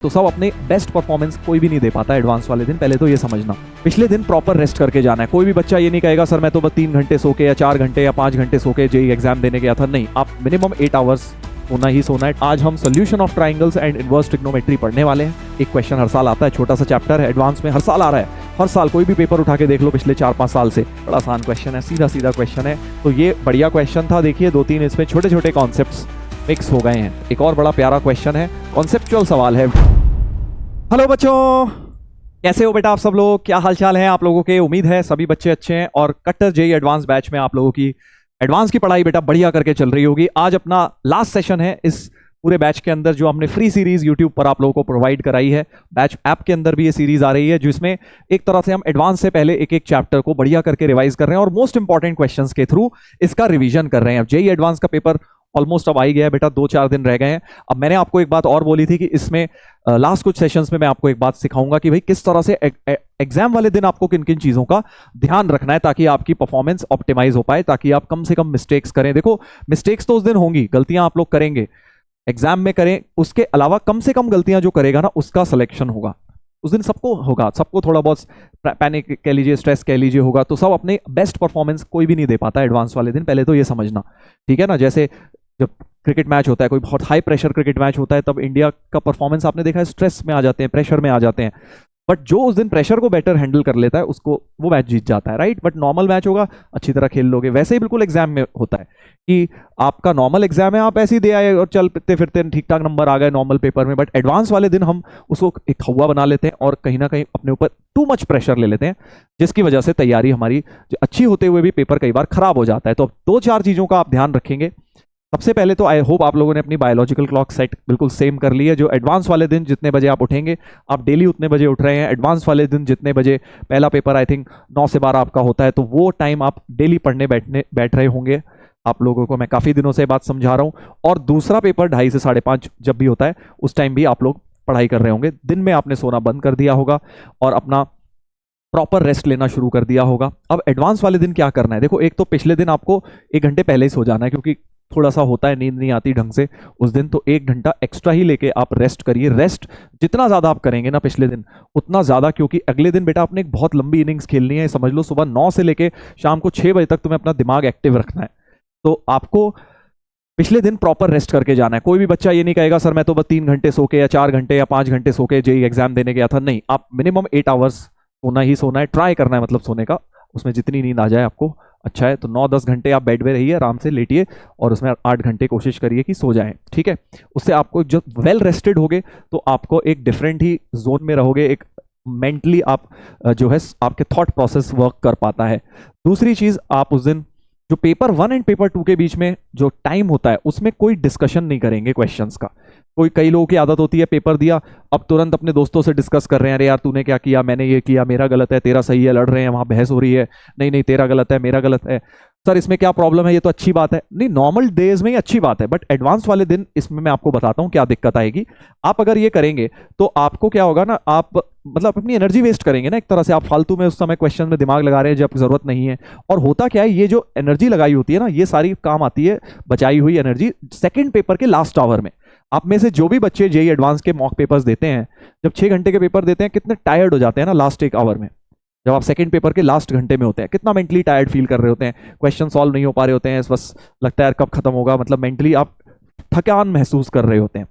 तो सब अपने बेस्ट परफॉर्मेंस कोई भी नहीं दे पाता एडवांस वाले दिन, पहले तो ये समझना। पिछले दिन प्रॉपर रेस्ट करके जाना है। कोई भी बच्चा ये नहीं कहेगा सर मैं तो बस 3 घंटे सो के या 4 घंटे या 5 घंटे सो के जेईई एग्जाम देने गया था। नहीं, आप मिनिमम 8 आवर्स सोना ही सोना है। आज हम solution of triangles and inverse trigonometry पढ़ने वाले हैं। एक क्वेश्चन हर साल आता है, छोटा सा चैप्टर है, एडवांस में हर साल आ रहा है। हर साल कोई भी पेपर उठा के देख लो पिछले 4-5 साल से, बड़ा आसान क्वेश्चन है, सीधा सीधा क्वेश्चन है। तो ये बढ़िया क्वेश्चन था। देखिए 2-3 इसमें छोटे छोटे कॉन्सेप्ट्स मिक्स हो गए हैं। एक और बड़ा प्यारा क्वेश्चन है, कॉन्सेप्चुअल सवाल है। हेलो बच्चों, कैसे हो बेटा आप सब लोग? क्या हालचाल है आप लोगों के? उम्मीद है सभी बच्चे अच्छे हैं और कट्टर जेईई एडवांस बैच में आप लोगों की एडवांस की पढ़ाई बेटा बढ़िया करके चल रही होगी। आज अपना लास्ट सेशन है इस पूरे बैच के अंदर, जो हमने फ्री सीरीज यूट्यूब पर आप लोगों को प्रोवाइड कराई है। बैच ऐप के अंदर भी ये सीरीज आ रही है, जिसमें एक तरह से हम एडवांस से पहले एक एक चैप्टर को बढ़िया करके रिवाइज कर रहे हैं और मोस्ट इंपॉर्टेंट क्वेश्चंस के थ्रू इसका रिवीजन कर रहे हैं। अब जेईई एडवांस का पेपर ऑलमोस्ट अब आ ही गया है बेटा, 2-4 दिन रह गए हैं। अब मैंने आपको एक बात और बोली थी कि इसमें लास्ट कुछ सेशंस में मैं आपको एक बात सिखाऊंगा कि भाई किस तरह से एग्जाम वाले दिन आपको किन किन चीजों का ध्यान रखना है ताकि आपकी परफॉर्मेंस ऑप्टिमाइज हो पाए, ताकि आप कम से कम मिस्टेक्स करें। देखो मिस्टेक्स तो उस दिन होंगी, गलतियां आप लोग करेंगे, एग्जाम में करें, उसके अलावा कम से कम गलतियां जो करेगा ना उसका सिलेक्शन होगा उस दिन। सबको होगा, सबको थोड़ा बहुत पैनिक कह लीजिए, स्ट्रेस कह लीजिए होगा। तो सब अपने बेस्ट परफॉर्मेंस कोई भी नहीं दे पाता एडवांस वाले दिन, पहले तो ये समझना, ठीक है ना। जैसे जब क्रिकेट मैच होता है, कोई बहुत हाई प्रेशर क्रिकेट मैच होता है, तब इंडिया का परफॉर्मेंस आपने देखा है स्ट्रेस में आ जाते हैं, प्रेशर में आ जाते हैं। बट जो उस दिन प्रेशर को बेटर हैंडल कर लेता है उसको वो मैच जीत जाता है, राइट। बट नॉर्मल मैच होगा, अच्छी तरह खेल लोगे। वैसे ही बिल्कुल एग्जाम में होता है कि आपका नॉर्मल एग्जाम है, आप ऐसे ही दे आए और चलते फिरते ठीक ठाक नंबर आ गए नॉर्मल पेपर में। बट एडवांस वाले दिन हम उसको एक हवा बना लेते हैं और कहीं ना कहीं अपने ऊपर टू मच प्रेशर ले लेते हैं, जिसकी वजह से तैयारी हमारी अच्छी होते हुए भी पेपर कई बार खराब हो जाता है। तो 2-4 चीजों का आप ध्यान रखेंगे। सबसे पहले तो आई होप आप लोगों ने अपनी बायोलॉजिकल क्लॉक सेट बिल्कुल सेम कर ली है। जो एडवांस वाले दिन जितने बजे आप उठेंगे, आप डेली उतने बजे उठ रहे हैं। एडवांस वाले दिन जितने बजे पहला पेपर आई थिंक 9 से 12 आपका होता है, तो वो टाइम आप डेली पढ़ने बैठ रहे होंगे। आप लोगों को मैं काफ़ी दिनों से बात समझा रहा हूँ। और दूसरा पेपर 2:30 से 5:30 जब भी होता है, उस टाइम भी आप लोग पढ़ाई कर रहे होंगे। दिन में आपने सोना बंद कर दिया होगा और अपना प्रॉपर रेस्ट लेना शुरू कर दिया होगा। अब एडवांस वाले दिन क्या करना है? देखो, एक तो पिछले दिन आपको 1 घंटे पहले ही सो जाना है, क्योंकि थोड़ा सा होता है नींद नहीं आती ढंग से उस दिन, तो 1 घंटा एक्स्ट्रा ही लेके आप रेस्ट करिए। रेस्ट जितना ज्यादा आप करेंगे ना पिछले दिन, उतना ज्यादा, क्योंकि अगले दिन बेटा आपने एक बहुत लंबी इनिंग्स खेलनी है। समझ लो सुबह 9 से लेके शाम को 6 बजे तक तुम्हें अपना दिमाग एक्टिव रखना है। तो आपको पिछले दिन प्रॉपर रेस्ट करके जाना है। कोई भी बच्चा ये नहीं कहेगा सर मैं तो बस 3 घंटे सो के या 4 घंटे या 5 घंटे सो के जेईई एग्जाम देने गया था। नहीं, आप मिनिमम 8 आवर्स सोना ही सोना है, ट्राई करना है, मतलब सोने का, उसमें जितनी नींद आ जाए आपको अच्छा है। तो 9-10 घंटे आप बेड में रहिए, आराम से लेटिए और उसमें 8 घंटे कोशिश करिए कि सो जाएं, ठीक है। उससे आपको जब वेल रेस्टेड होगे तो आपको एक डिफरेंट ही जोन में रहोगे, एक मेंटली आप जो है आपके थॉट प्रोसेस वर्क कर पाता है। दूसरी चीज, आप उस दिन जो पेपर 1 एंड पेपर 2 के बीच में जो टाइम होता है उसमें कोई डिस्कशन नहीं करेंगे क्वेश्चंस का। कई लोगों की आदत होती है, पेपर दिया अब तुरंत अपने दोस्तों से डिस्कस कर रहे हैं, अरे यार तूने क्या किया, मैंने ये किया, मेरा गलत है, तेरा सही है, लड़ रहे हैं, वहां बहस हो रही है, नहीं नहीं तेरा गलत है, मेरा गलत है, सर इसमें क्या प्रॉब्लम है, ये तो अच्छी बात है। नहीं, नॉर्मल डेज में ही अच्छी बात है, बट एडवांस वाले दिन इसमें मैं आपको बताता हूं क्या दिक्कत आएगी। आप अगर ये करेंगे तो आपको क्या होगा ना, आप मतलब अपनी एनर्जी वेस्ट करेंगे ना एक तरह से। आप फालतू में उस समय क्वेश्चन में दिमाग लगा रहे हैं जब जरूरत नहीं है। और होता क्या है, ये जो एनर्जी लगाई होती है ना, ये सारी काम आती है बचाई हुई एनर्जी सेकंड पेपर के लास्ट आवर में। आप में से जो भी बच्चे जेईई एडवांस के मॉक पेपर्स देते हैं, जब 6 घंटे के पेपर देते हैं, कितने टायर्ड हो जाते हैं ना लास्ट 1 आवर में। जब आप सेकंड पेपर के लास्ट घंटे में होते हैं, कितना मेंटली टायर्ड फील कर रहे होते हैं, क्वेश्चन सॉल्व नहीं हो पा रहे होते हैं, बस लगता है यार कब खत्म होगा, मतलब मेंटली आप थकान महसूस कर रहे होते हैं।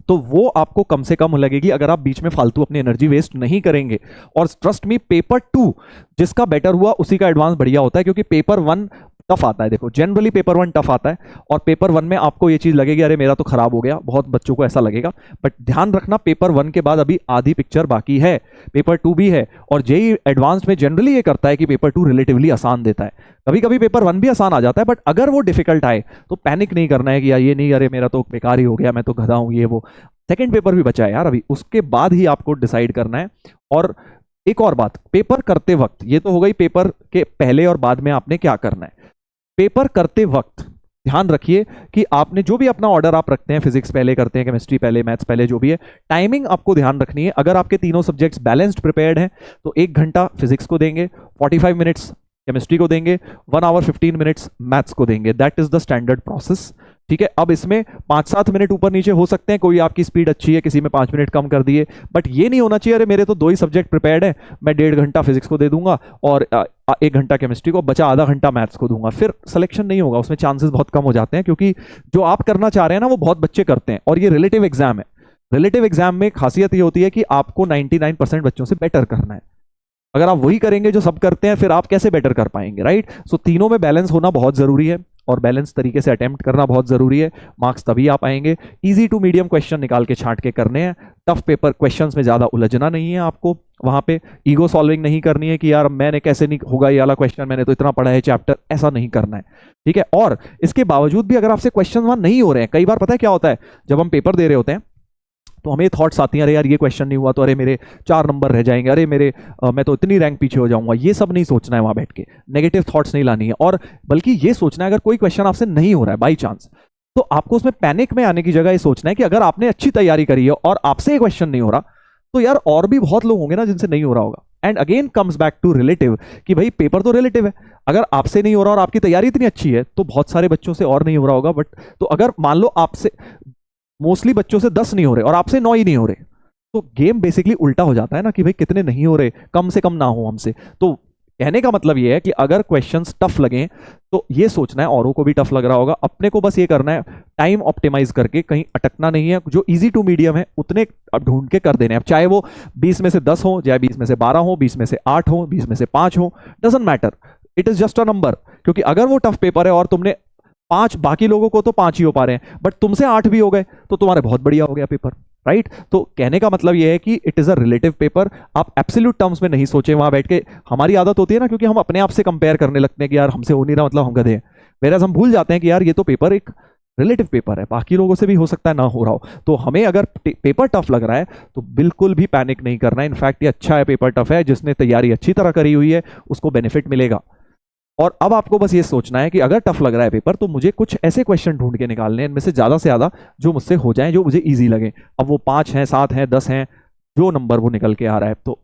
तो वो आपको कम से कम लगेगी अगर आप बीच में फालतू अपनी एनर्जी वेस्ट नहीं करेंगे। और ट्रस्ट मी, पेपर 2 जिसका बेटर हुआ उसी का एडवांस बढ़िया होता है, क्योंकि पेपर 1 टफ आता है। देखो जनरली पेपर 1 टफ आता है और पेपर 1 में आपको ये चीज लगेगी अरे मेरा तो खराब हो गया, बहुत बच्चों को ऐसा लगेगा। बट ध्यान रखना, पेपर 1 के बाद अभी आधी पिक्चर बाकी है, पेपर 2 भी है। और जेईई एडवांस में जनरली ये करता है कि पेपर 2 रिलेटिवली आसान देता है। कभी कभी पेपर 1 भी आसान आ जाता है, बट अगर वो डिफिकल्ट आए तो पैनिक नहीं करना है कि यार ये नहीं, अरे मेरा तो बेकार ही हो गया, मैं तो गधा हूं, ये वो। सेकेंड पेपर भी बचा है यार अभी, उसके बाद ही आपको डिसाइड करना है। और एक और बात, पेपर करते वक्त, ये तो हो गई पेपर के पहले और बाद में आपने क्या करना है। पेपर करते वक्त ध्यान रखिए कि आपने जो भी अपना ऑर्डर आप रखते हैं, फिजिक्स पहले करते हैं, केमिस्ट्री पहले, मैथ्स पहले, जो भी है, टाइमिंग आपको ध्यान रखनी है। अगर आपके तीनों सब्जेक्ट्स बैलेंस्ड प्रिपेयर्ड हैं तो 1 घंटा फिजिक्स को देंगे, 45 मिनट्स केमिस्ट्री को देंगे, 1 आवर 15 मिनट्स मैथ्स को देंगे। That is the standard process, ठीक है, अब इसमें 5-7 मिनट ऊपर नीचे हो सकते हैं, कोई आपकी स्पीड अच्छी है, किसी में 5 मिनट कम कर दिए, बट ये नहीं होना चाहिए अरे मेरे तो 2 ही सब्जेक्ट प्रिपेयर्ड है, मैं 1.5 घंटा फिजिक्स को दे दूंगा और 1 घंटा केमिस्ट्री को, बचा आधा घंटा मैथ्स को दूंगा। फिर सिलेक्शन नहीं होगा, उसमें चांसेस बहुत कम हो जाते हैं, क्योंकि जो आप करना चाह रहे हैं ना वो बहुत बच्चे करते हैं, और ये रिलेटिव एग्जाम है। रिलेटिव एग्जाम में खासियत ये होती है कि आपको 99% बच्चों से बेटर करना है। अगर आप वही करेंगे जो सब करते हैं, फिर आप कैसे बेटर कर पाएंगे, राइट? सो तीनों में बैलेंस होना बहुत जरूरी है, और बैलेंस तरीके से अटेम्प्ट करना बहुत जरूरी है, मार्क्स तभी आ पाएंगे। इजी टू मीडियम क्वेश्चन निकाल के छांट के करने हैं, टफ पेपर क्वेश्चंस में ज्यादा उलझना नहीं है आपको, वहां पे ईगो सॉल्विंग नहीं करनी है कि यार मैंने कैसे नहीं होगा ये वाला क्वेश्चन, मैंने तो इतना पढ़ा है चैप्टर, ऐसा नहीं करना है, ठीक है? और इसके बावजूद भी अगर आपसे क्वेश्चन वहां नहीं हो रहे हैं, कई बार पता है क्या होता है, जब हम पेपर दे रहे होते हैं तो हमें थॉट्स आती हैं, अरे यार ये क्वेश्चन नहीं हुआ तो अरे मेरे 4 नंबर रह जाएंगे, अरे मैं तो इतनी रैंक पीछे हो जाऊंगा। ये सब नहीं सोचना है वहां बैठ के, नेगेटिव थॉट्स नहीं लानी है, और बल्कि ये सोचना है अगर कोई क्वेश्चन आपसे नहीं हो रहा है बाई चांस, तो आपको उसमें पैनिक में आने की जगह ये सोचना है कि अगर आपने अच्छी तैयारी करी है और आपसे ये क्वेश्चन नहीं हो रहा, तो यार और भी बहुत लोग होंगे ना जिनसे नहीं हो रहा होगा। And again comes back to relative, कि भाई पेपर तो रिलेटिव है, अगर आपसे नहीं हो रहा और आपकी तैयारी इतनी अच्छी है तो बहुत सारे बच्चों से और नहीं हो रहा होगा, बट तो अगर मान लो आपसे मोस्टली बच्चों से 10 नहीं हो रहे और आपसे 9 ही नहीं हो रहे, तो गेम बेसिकली उल्टा हो जाता है ना, कि भाई कितने नहीं हो रहे, कम से कम ना हो हमसे। तो कहने का मतलब ये है कि अगर क्वेश्चंस टफ लगे तो ये सोचना है औरों को भी टफ लग रहा होगा, अपने को बस ये करना है टाइम ऑप्टिमाइज करके, कहीं अटकना नहीं है, जो इजी टू मीडियम है उतने अब ढूंढ के कर देने हैं। अब चाहे वो 20 में से 10 हो, चाहे 20 में से 12 हो, 20 में से 8 हो, 20 में से 5 हो, doesn't matter, it is just a number. क्योंकि अगर वो टफ पेपर है और तुमने 5, बाकी लोगों को तो 5 ही हो पा रहे हैं, बट तुमसे 8 भी हो गए तो तुम्हारे बहुत बढ़िया हो गया पेपर, राइट? तो कहने का मतलब यह है कि it is a relative paper, आप एब्सोल्यूट टर्म्स में नहीं सोचें वहां बैठ के। हमारी आदत होती है ना, क्योंकि हम अपने आप से कंपेयर करने लगते हैं कि यार हमसे हो नहीं रहा मतलब हम गधे हैं, वेराज हम भूल जाते हैं कि यार ये तो पेपर एक रिलेटिव पेपर है, बाकी लोगों से भी हो सकता है ना हो रहा हो। तो हमें अगर पेपर टफ लग रहा है तो बिल्कुल भी पैनिक नहीं करना है, इनफैक्ट ये अच्छा है, पेपर टफ है, जिसने तैयारी अच्छी तरह करी हुई है उसको बेनिफिट मिलेगा। और अब आपको बस ये सोचना है कि अगर टफ लग रहा है पेपर तो मुझे कुछ ऐसे क्वेश्चन ढूंढ के निकालने हैं इनमें से ज्यादा जो मुझसे हो जाएं, जो मुझे इजी लगे। अब वो 5 हैं, 7 हैं, 10 हैं, जो नंबर वो निकल के आ रहा है, तो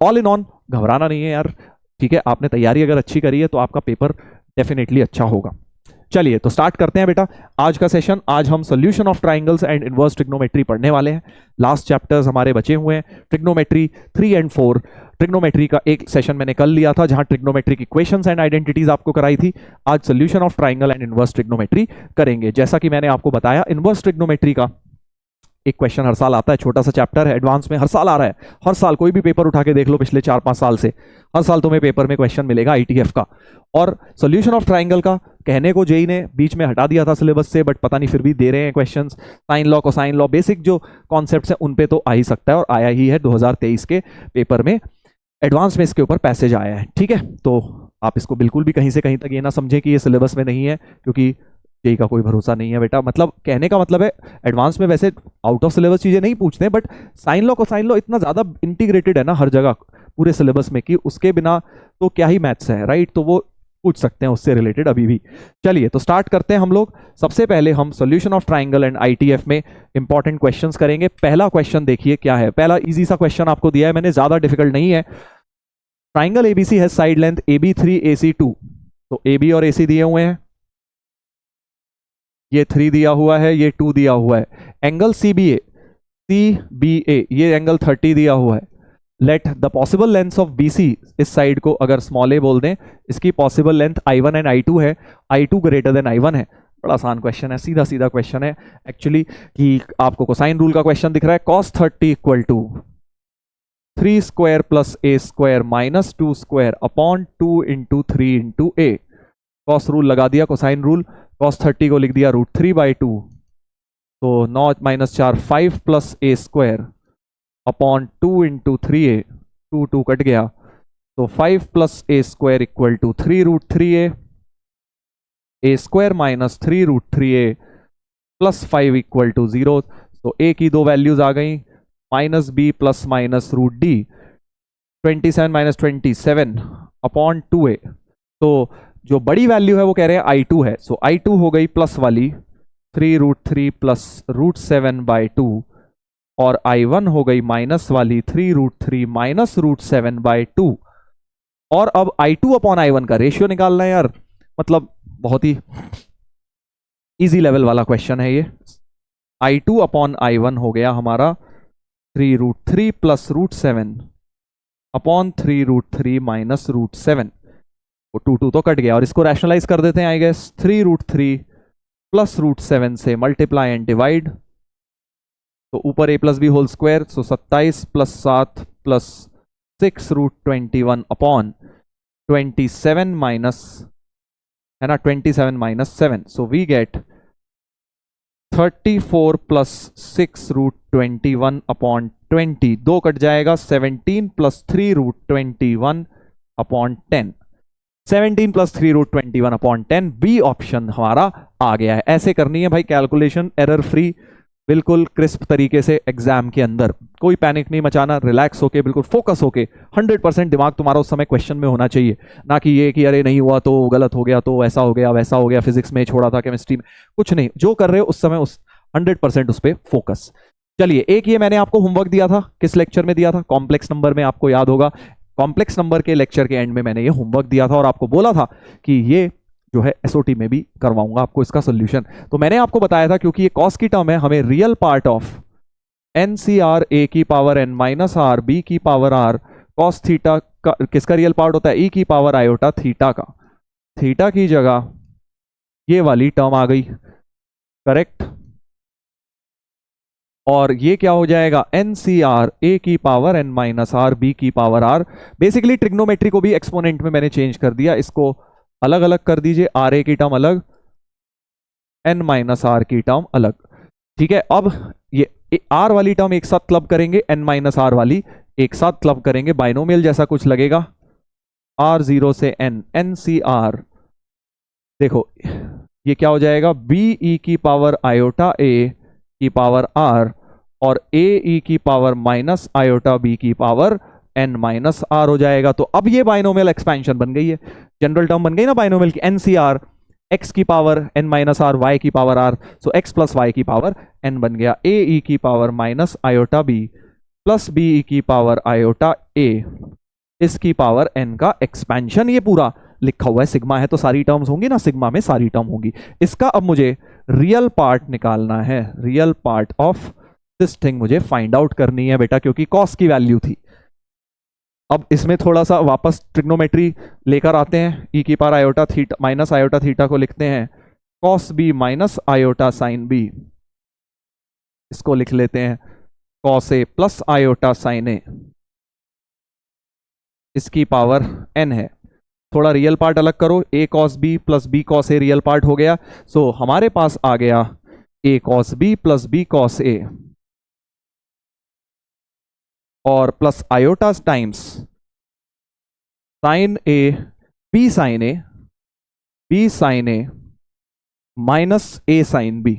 ऑल इन ऑन घबराना नहीं है यार, ठीक है? आपने तैयारी अगर अच्छी करी है तो आपका पेपर डेफिनेटली अच्छा होगा। चलिए तो स्टार्ट करते हैं बेटा आज का सेशन। आज हम solution of triangles and inverse trigonometry पढ़ने वाले हैं। लास्ट चैप्टर्स हमारे बचे हुए हैं, ट्रिग्नोमेट्री 3 एंड 4। ट्रिग्नोमेट्री का एक सेशन मैंने कल लिया था जहां ट्रिग्नोमेट्री की क्वेश्चंस एंड आइडेंटिटीज आपको कराई थी। आज solution of triangle and inverse trigonometry करेंगे। जैसा कि मैंने आपको बताया, इनवर्स ट्रिग्नोमेट्री का एक क्वेश्चन हर साल आता है, छोटा सा चैप्टर है, एडवांस में हर साल आ रहा है। हर साल कोई भी पेपर उठा के देख लो पिछले 4-5 साल से, हर साल तुम्हें पेपर में क्वेश्चन मिलेगा आईटीएफ का। और सोल्यूशन ऑफ ट्राइंगल का कहने को जेई ने बीच में हटा दिया था सिलेबस से, बट पता नहीं फिर भी दे रहे हैं questions. Sine law, cosine law, basic जो कॉन्सेप्ट्स हैं उन पे तो आ ही सकता है, और आया ही है 2023 के पेपर में, एडवांस में इसके ऊपर पैसेज आया है, ठीक है? तो आप इसको बिल्कुल भी कहीं से कहीं तक ये ना समझें कि ये सिलेबस में नहीं है, क्योंकि जेई का कोई भरोसा नहीं है बेटा। मतलब कहने का मतलब है एडवांस में वैसे आउट ऑफ सिलेबस चीजें नहीं पूछते हैं, but sine law cosine law इतना ज्यादा इंटीग्रेटेड है ना हर जगह पूरे सिलेबस में, कि उसके बिना तो क्या ही मैथ्स है, राइट? तो वो पूछ सकते हैं उससे रिलेटेड अभी भी। चलिए तो स्टार्ट करते हैं हम लोग। सबसे पहले हम solution of triangle and ITF में इंपॉर्टेंट क्वेश्चंस करेंगे। पहला क्वेश्चन देखिए क्या है। पहला इजी सा क्वेश्चन आपको दिया है मैंने, ज्यादा डिफिकल्ट नहीं है। Triangle ABC has side length AB3 AC2। तो AB और AC दिए हुए हैं, ये 3 दिया हुआ है, ये 2 दिया हुआ है। एंगल CBA ये एंगल 30 दिया हुआ है। Let the possible length of BC, इस साइड को अगर स्मॉल a बोल दें, इसकी possible length I1 and I2 है, I2 ग्रेटर देन I1 है। बड़ा आसान क्वेश्चन है, सीधा सीधा क्वेश्चन है एक्चुअली, कि आपको कोसाइन रूल का क्वेश्चन दिख रहा है। cos 30 equal to 3 square plus a square minus 2 square upon 2 into 3 into a। Cos rule लगा दिया, कोसाइन रूल, cos 30 को लिख दिया √3/2, तो 9 - 4 5 plus a square upon 2 into 3a, 2 cut गया, तो 5 plus a square equal to 3√3a, a square minus 3√3a plus 5 equal to 0। तो a की 2 वैल्यूज आ गई, minus b plus minus √d, 27 - 27 upon 2a। तो जो बड़ी वैल्यू है वो कह रहे हैं I2 है, सो I2 हो गई प्लस वाली 3√3 प्लस √7/2, और I1 हो गई माइनस वाली 3√3 माइनस √7/2। और अब I2 अपॉन I1 का रेशियो निकालना है यार, मतलब बहुत ही इजी लेवल वाला क्वेश्चन है ये। I2 अपॉन I1 हो गया हमारा 3√3 प्लस √7 अपॉन 3√3 माइनस √7, वो 2 तो कट गया, और इसको रैशनलाइज कर देते हैं आई गेस। 3√3 प्लस √7 से मल्टीप्लाई एंड डिवाइड, तो ऊपर a plus B whole square, so 27 plus 7 plus 6√21 upon 27 minus, है ना, 27 minus 7, so we get 34 plus 6√21 upon 20, 2 cut जाएगा, 17 plus 3√21 upon 10, 17 plus 3√21 upon 10, B option हमारा आ गया है। ऐसे करनी है भाई कैलकुलेशन, एरर फ्री, बिल्कुल क्रिस्प तरीके से एग्जाम के अंदर, कोई पैनिक नहीं मचाना, रिलैक्स होके बिल्कुल फोकस होके 100% दिमाग तुम्हारा उस समय क्वेश्चन में होना चाहिए, ना कि ये कि अरे नहीं हुआ तो गलत हो गया, तो ऐसा हो गया वैसा हो गया, फिजिक्स में छोड़ा था केमिस्ट्री में, कुछ नहीं, जो कर रहे हो उस समय उस 100% उस पर फोकस। चलिए, एक ये मैंने आपको होमवर्क दिया था, किस लेक्चर में दिया था, कॉम्प्लेक्स नंबर में, आपको याद होगा कॉम्प्लेक्स नंबर के लेक्चर के एंड में मैंने ये होमवर्क दिया था और आपको बोला था कि ये जो है एसओटी में भी करवाऊंगा आपको इसका सोल्यूशन। तो मैंने आपको बताया था क्योंकि ये कॉस की टर्म है, हमें real part of n C R A की power N minus R B की पावर आर कॉस थीटा का, किसका रियल पार्ट होता है, ई की पावर आयोटा थीटा का, थीटा की जगह ये वाली टर्म आ गई, करेक्ट, और ये क्या हो जाएगा, एन सी आर ए की power N minus R B की पावर आर। बेसिकली ट्रिग्नोमेट्री को भी एक्सपोनेंट में मैंने चेंज कर दिया, इसको अलग अलग कर दीजिए, आर ए की टर्म अलग, एन माइनस आर की टर्म अलग, ठीक है। अब ये आर वाली टर्म एक साथ क्लब करेंगे, एन माइनस आर वाली एक साथ क्लब करेंगे, बाइनोमियल जैसा कुछ लगेगा, आर जीरो से एन, एन सी आर, देखो ये क्या हो जाएगा, बी ई की पावर आयोटा ए की पावर आर और ए ई की पावर माइनस आयोटा बी की पावर एन माइनस आर हो जाएगा। तो अब ये बाइनोमियल एक्सपेंशन बन गई है, जनरल टर्म बन गई ना बाइनोमियल की, एन सी आर एक्स की power N minus r y की power r, so x plus y की पावर एन बन गया, ए ई की power minus iota b plus b e की पावर आयोटा ए, इसकी पावर एन का एक्सपेंशन, ये पूरा लिखा हुआ है, सिग्मा है तो सारी टर्म्स होंगी ना, सिग्मा में सारी टर्म होंगी। इसका अब मुझे रियल पार्ट निकालना है, real part of this thing मुझे फाइंड आउट करनी है बेटा, क्योंकि कॉस की वैल्यू थी। अब इसमें थोड़ा सा वापस ट्रिग्नोमेट्री लेकर आते हैं, ई की power iota theta minus iota theta को लिखते हैं cos b minus iota sine b, इसको लिख लेते हैं cos a plus iota sine a, इसकी पावर एन है। थोड़ा रियल पार्ट अलग करो, a cos b plus b cos a real part हो गया, सो हमारे पास आ गया a cos b plus b cos a और plus iota times sine a B sine a, B sine A minus A sine B,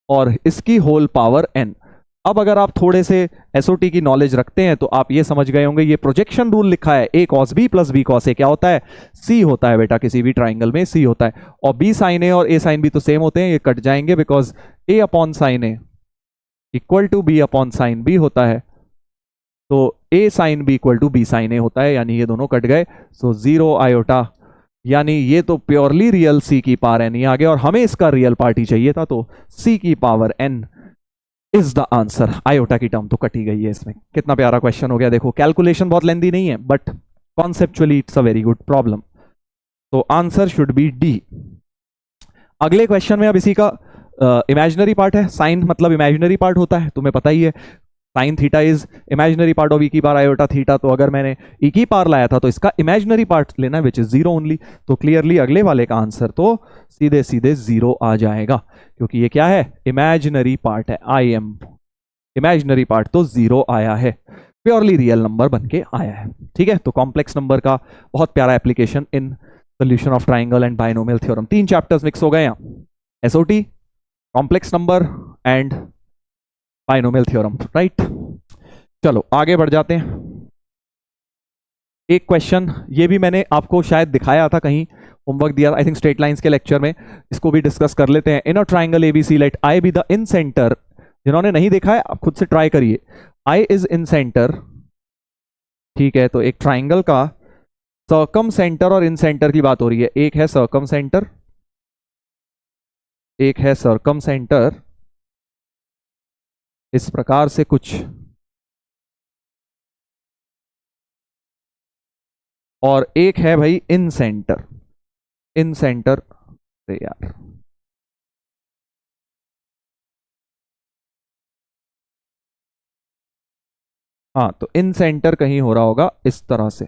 और इसकी whole power N. अब अगर आप थोड़े से एसओटी की नॉलेज रखते हैं तो आप ये समझ गए होंगे, ये प्रोजेक्शन रूल लिखा है, a cos b plus b cos a क्या होता है, सी होता है बेटा, किसी भी ट्राइंगल में सी होता है, और बी साइन ए और ए साइन बी तो सेम होते हैं, ये कट जाएंगे because a upon sine A equal to B upon sine b होता है, तो a sine B equal to b sine a होता है, यानी ये दोनों कट गए, सो जीरो आयोटा, यानी ये तो प्योरली रियल सी की पावर एन ही आ गया, और हमें इसका रियल पार्ट ही चाहिए था, तो सी की power N is the answer. Iota की टर्म तो कटी गई है इसमें। कितना प्यारा क्वेश्चन हो गया, देखो कैलकुलेशन बहुत लेंदी नहीं है but conceptually it's a very good problem, तो आंसर शुड बी डी। अगले क्वेश्चन में अब इसी का इमेजिनरी पार्ट है, साइन मतलब इमेजिनरी पार्ट होता है, तुम्हें पता ही है, sine theta is imaginary part of e की पावर आयोटा थीटा, तो अगर मैंने ई की पावर लाया था तो इसका इमेजिनरी पार्ट लेना है विच इज जीरो ओनली, तो क्लियरली अगले वाले का आंसर तो सीधे सीधे जीरो आ जाएगा, क्योंकि ये क्या है, इमेजिनरी पार्ट है, आई एम इमेजिनरी पार्ट तो जीरो आया है, प्योरली रियल नंबर बन के आया है। ठीक है, तो कॉम्प्लेक्स नंबर का बहुत प्यारा application in solution of triangle and binomial theorem, 3 chapters mix हो गए यहाँ, SOT, complex number and binomial theorem, right. चलो आगे बढ़ जाते हैं। एक क्वेश्चन ये भी मैंने आपको शायद दिखाया था कहीं, होमवर्क दिया, आई थिंक स्ट्रेट लाइंस के लेक्चर में, इसको भी डिस्कस कर लेते हैं। In a triangle ABC let I be the incentre, जिन्होंने नहीं देखा है आप खुद से ट्राई करिए, आई इज इन सेंटर, ठीक है, तो एक ट्राइंगल का सर्कम सेंटर और इन सेंटर की बात हो रही है, एक है सर्कम सेंटर एक है सर्कम सेंटर इस प्रकार से कुछ, और एक है भाई इन सेंटर, इन सेंटर से यार हाँ, तो इन सेंटर कहीं हो रहा होगा इस तरह से।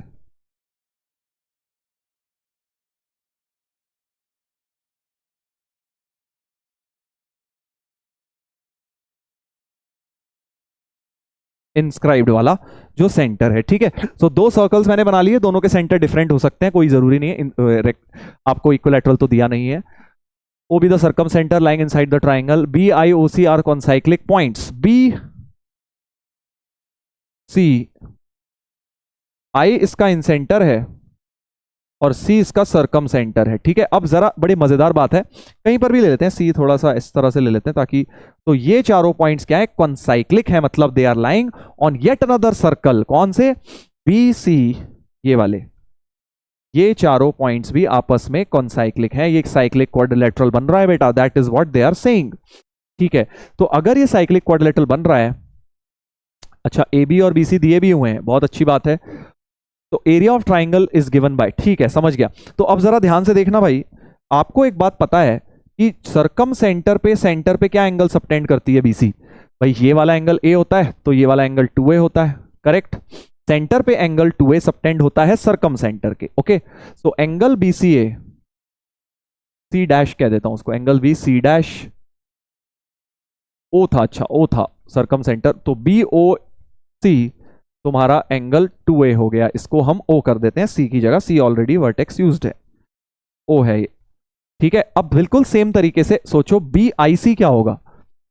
इंस्क्राइब्ड वाला जो सेंटर है, ठीक है। तो दो सर्कल्स मैंने बना लिए, दोनों के सेंटर डिफरेंट हो सकते हैं, कोई जरूरी नहीं है, आपको इक्विलैटरल तो दिया नहीं है। O be the circumcentre lying inside the triangle, B I O C are concyclic points, B C I इसका इन सेंटर है और सी इसका सरकम सेंटर है, ठीक है। अब जरा बड़ी मजेदार बात है, कहीं पर भी ले लेते हैं, सी थोड़ा सा इस तरह से ले लेते हैं ताकि, तो ये चारों पॉइंट्स क्या है, कॉन्साइक्लिक है, मतलब they are lying on yet another circle. कौन से? बी सी, ये वाले, ये चारों पॉइंट्स भी आपस में कॉन्साइक्लिक है, ये एक साइक्लिक क्वाड्रिलेटरल बन रहा है बेटा, that is what they are saying, ठीक है। तो अगर ये साइक्लिक क्वाड्रिलेटरल बन रहा है, अच्छा ए बी और बी सी दिए भी हुए हैं, बहुत अच्छी बात है। तो area of triangle is given by, ठीक है, समझ गया। तो अब जरा ध्यान से देखना भाई, आपको एक बात पता है कि सरकम सेंटर पे क्या एंगल सबटेंड करती है बीसी? भाई ये वाला एंगल ए होता है, तो ये वाला एंगल 2a होता है, करेक्ट। सेंटर पे एंगल 2a सबटेंड होता है सरकम सेंटर के, okay. So angle BCA, C dash कह देता हूं उसको, angle B C dash O था, अच्छा ओ था सरकम सेंटर, तो BOC तुम्हारा एंगल 2a हो गया, इसको हम O कर देते हैं, C की जगह, C ऑलरेडी वर्टेक्स यूज्ड है, O है ये, ठीक है। अब बिल्कुल सेम तरीके से सोचो BIC क्या होगा,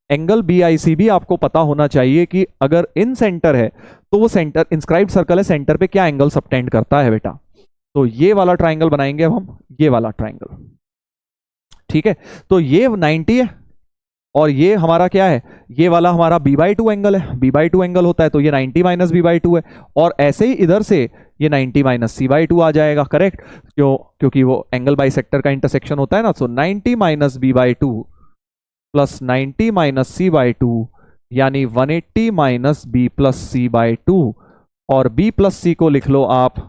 एंगल BIC भी आपको पता होना चाहिए कि अगर इन सेंटर है तो वो सेंटर, इंस्क्राइब्ड सर्कल है, सेंटर पे क्या एंगल सबटेंड करता है बेटा। तो ये वाला ट्राइंगल बनाएंगे अब हम, ये वाला ट्राइंगल, ठीक है। तो ये 90 है और ये हमारा क्या है, ये वाला हमारा b/2 एंगल है, b/2 एंगल होता है, तो ये 90 माइनस b/2 है, और ऐसे ही इधर से ये 90 माइनस c/2 आ जाएगा, करेक्ट। क्योंकि वो एंगल बाइसेक्टर का इंटरसेक्शन होता है ना, सो 90 minus b/2 plus 90 minus c/2 यानी 180 माइनस b प्लस c/2, और b प्लस c को लिख लो आप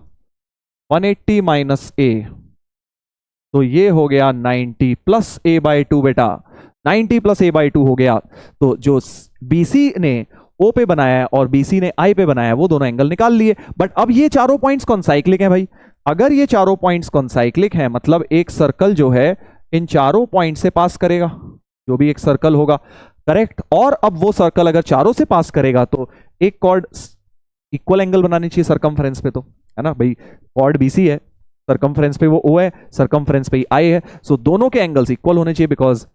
180 माइनस a, तो ये हो गया 90 प्लस a/2 बेटा, 90 प्लस a/2 हो गया। तो जो BC ने O पे बनाया है और BC ने I पे बनाया है, वो दोनों एंगल निकाल लिए। बट अब ये चारों पॉइंट्स कॉन्साइक्लिक हैं भाई, अगर ये चारों पॉइंट्स कॉन्साइक्लिक हैं मतलब एक सर्कल जो है इन चारों पॉइंट से पास करेगा, जो भी एक सर्कल होगा, करेक्ट। और अब वो सर्कल अगर चारों से पास करेगा तो एक कॉर्ड इक्वल एंगल बनानी चाहिए सरकमफ्रेंस पे, तो है ना भाई, कॉर्ड BC है, सरकमफ्रेंस पे वो O है, सरकमफ्रेंस पे I है, सो दोनों के एंगल्स इक्वल होने चाहिए, बिकॉज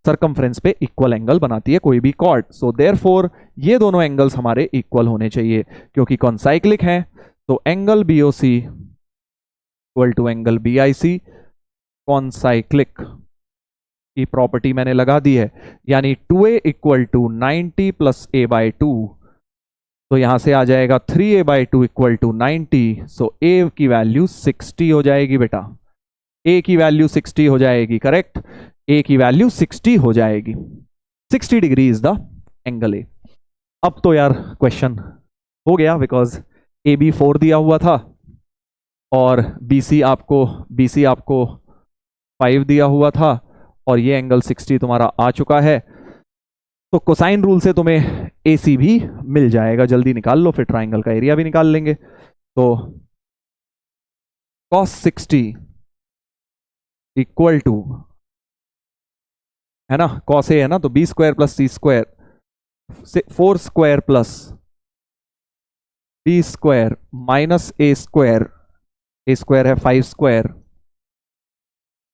सरकमफ्रेंस पे इक्वल एंगल बनाती है कोई भी कॉर्ड। सो देयरफॉर ये दोनों एंगल्स हमारे इक्वल होने चाहिए क्योंकि कॉन्साइक्लिक हैं। तो angle BOC equal to angle BIC, concyclic की प्रॉपर्टी मैंने लगा दी है, यानी 2a equal to 90 plus a/2, तो यहां से आ जाएगा 3a/2 equal to 90, so a की वैल्यू 60 हो जाएगी बेटा, a की वैल्यू 60 हो जाएगी, करेक्ट, a की वैल्यू 60 हो जाएगी, 60 degree is the angle a। अब तो यार क्वेश्चन हो गया, बिकॉज AB 4 दिया हुआ था और BC आपको 5 दिया हुआ था, और ये एंगल 60 तुम्हारा आ चुका है। तो कोसाइन रूल से तुम्हें AC भी मिल जाएगा, जल्दी निकाल लो, फिर ट्राइंगल का एरिया भी निकाल लेंगे। तो cos 60 इक्वल टू, है ना, cos A है ना, तो B square plus C square, 4 square plus B square minus A square, A square है 5 square,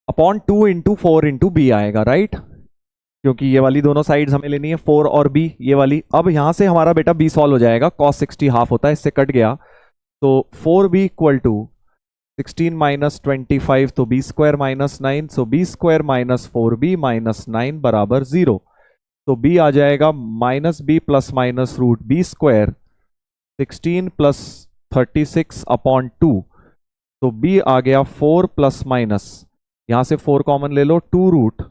upon 2 into 4 into B आएगा, राइट, क्योंकि ये वाली दोनों साइड्स हमें लेनी है 4 और B, ये वाली। अब यहां से हमारा बेटा B सॉल्व हो जाएगा, cos 60 हाफ होता है, इससे कट गया, तो 4B इक्वल टू 16 माइनस 25, तो B square minus 9, so B square minus 4B minus 9 बराबर 0, तो B आ जाएगा minus B plus minus root B square 16 plus 36 upon 2, तो B आ गया 4 प्लस माइनस, यहां से 4 कॉमन ले लो, 2 रूट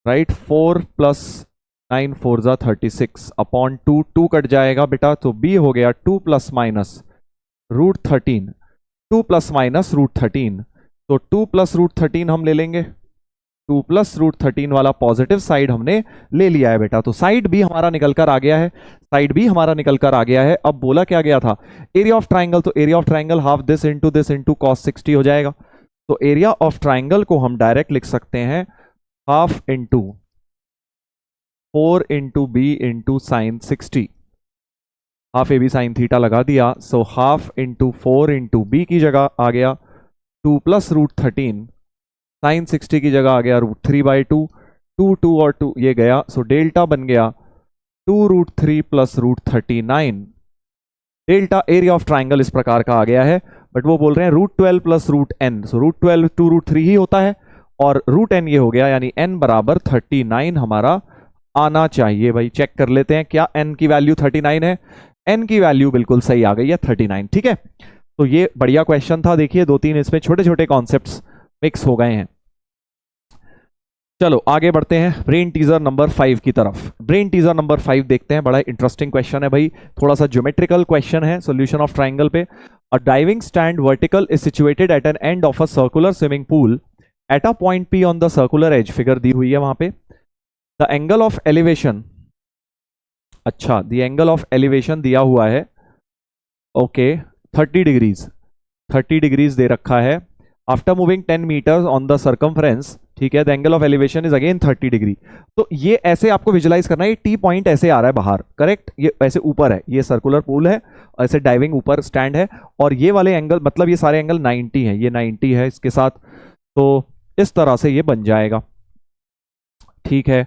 राइट। 4 प्लस 9 4 जा 36 अपॉन 2, 2 कट जाएगा बेटा, तो b हो गया 2 plus minus root 13, 2 plus minus root 13, तो 2 प्लस रूट 13 हम ले लेंगे, 2 प्लस रूट 13 वाला पॉजिटिव साइड हमने ले लिया है बेटा, तो साइड बी हमारा निकल कर आ गया है, साइड बी हमारा निकल कर आ गया है। अब बोला क्या गया था, एरिया ऑफ ट्राइंगल, तो area of triangle half this into cos 60 हो जाएगा, तो एरिया ऑफ ट्राइंगल को हम डायरेक्ट लिख सकते हैं half into 4 into B into sine 60, half A B sine theta लगा दिया, so half into 4 into B की जगह आ गया 2 प्लस रूट 13, साइन 60 की जगह आ गया रूट 3/2, 2 2 और 2 ये गया, सो डेल्टा बन गया 2 root 3 plus root 39। Delta area of triangle इस प्रकार का आ गया है, बट वो बोल रहे हैं root 12 plus root N, so root 12 2 root 3 ही होता है, और रूट एन ये हो गया, यानी एन बराबर 39 हमारा आना चाहिए। भाई चेक कर लेते हैं क्या एन की वैल्यू 39 है, एन की वैल्यू बिल्कुल सही आ गई है 39। ठीक है, तो ये बढ़िया क्वेश्चन था, देखिए 2-3 इसमें छोटे छोटे कॉन्सेप्ट्स मिक्स हो गए हैं। चलो आगे बढ़ते हैं ब्रेन टीजर नंबर 5 की तरफ। ब्रेन टीजर नंबर 5 देखते हैं, बड़ा इंटरेस्टिंग क्वेश्चन है भाई, थोड़ा सा ज्योमेट्रिकल क्वेश्चन है, सॉल्यूशन ऑफ ट्राइंगल पे। A diving stand vertical is situated at an end of a circular swimming pool at a point P on the circular edge, figure दी हुई है वहां पे। द एंगल ऑफ एलिवेशन, अच्छा the angle of elevation दिया हुआ है, okay 30 degrees, 30 degrees दे रखा है। After moving 10 metres on the circumference, ठीक है, the angle of elevation is again 30 degree. तो ये ऐसे आपको विजुलाइज करना है, ये टी पॉइंट ऐसे आ रहा है बाहर, करेक्ट, ये ऐसे ऊपर है, ये सर्कुलर पूल है, ऐसे डाइविंग ऊपर स्टैंड है, और ये वाले एंगल मतलब ये सारे एंगल 90 है, ये 90 है इसके साथ, तो इस तरह से ये बन जाएगा। ठीक है,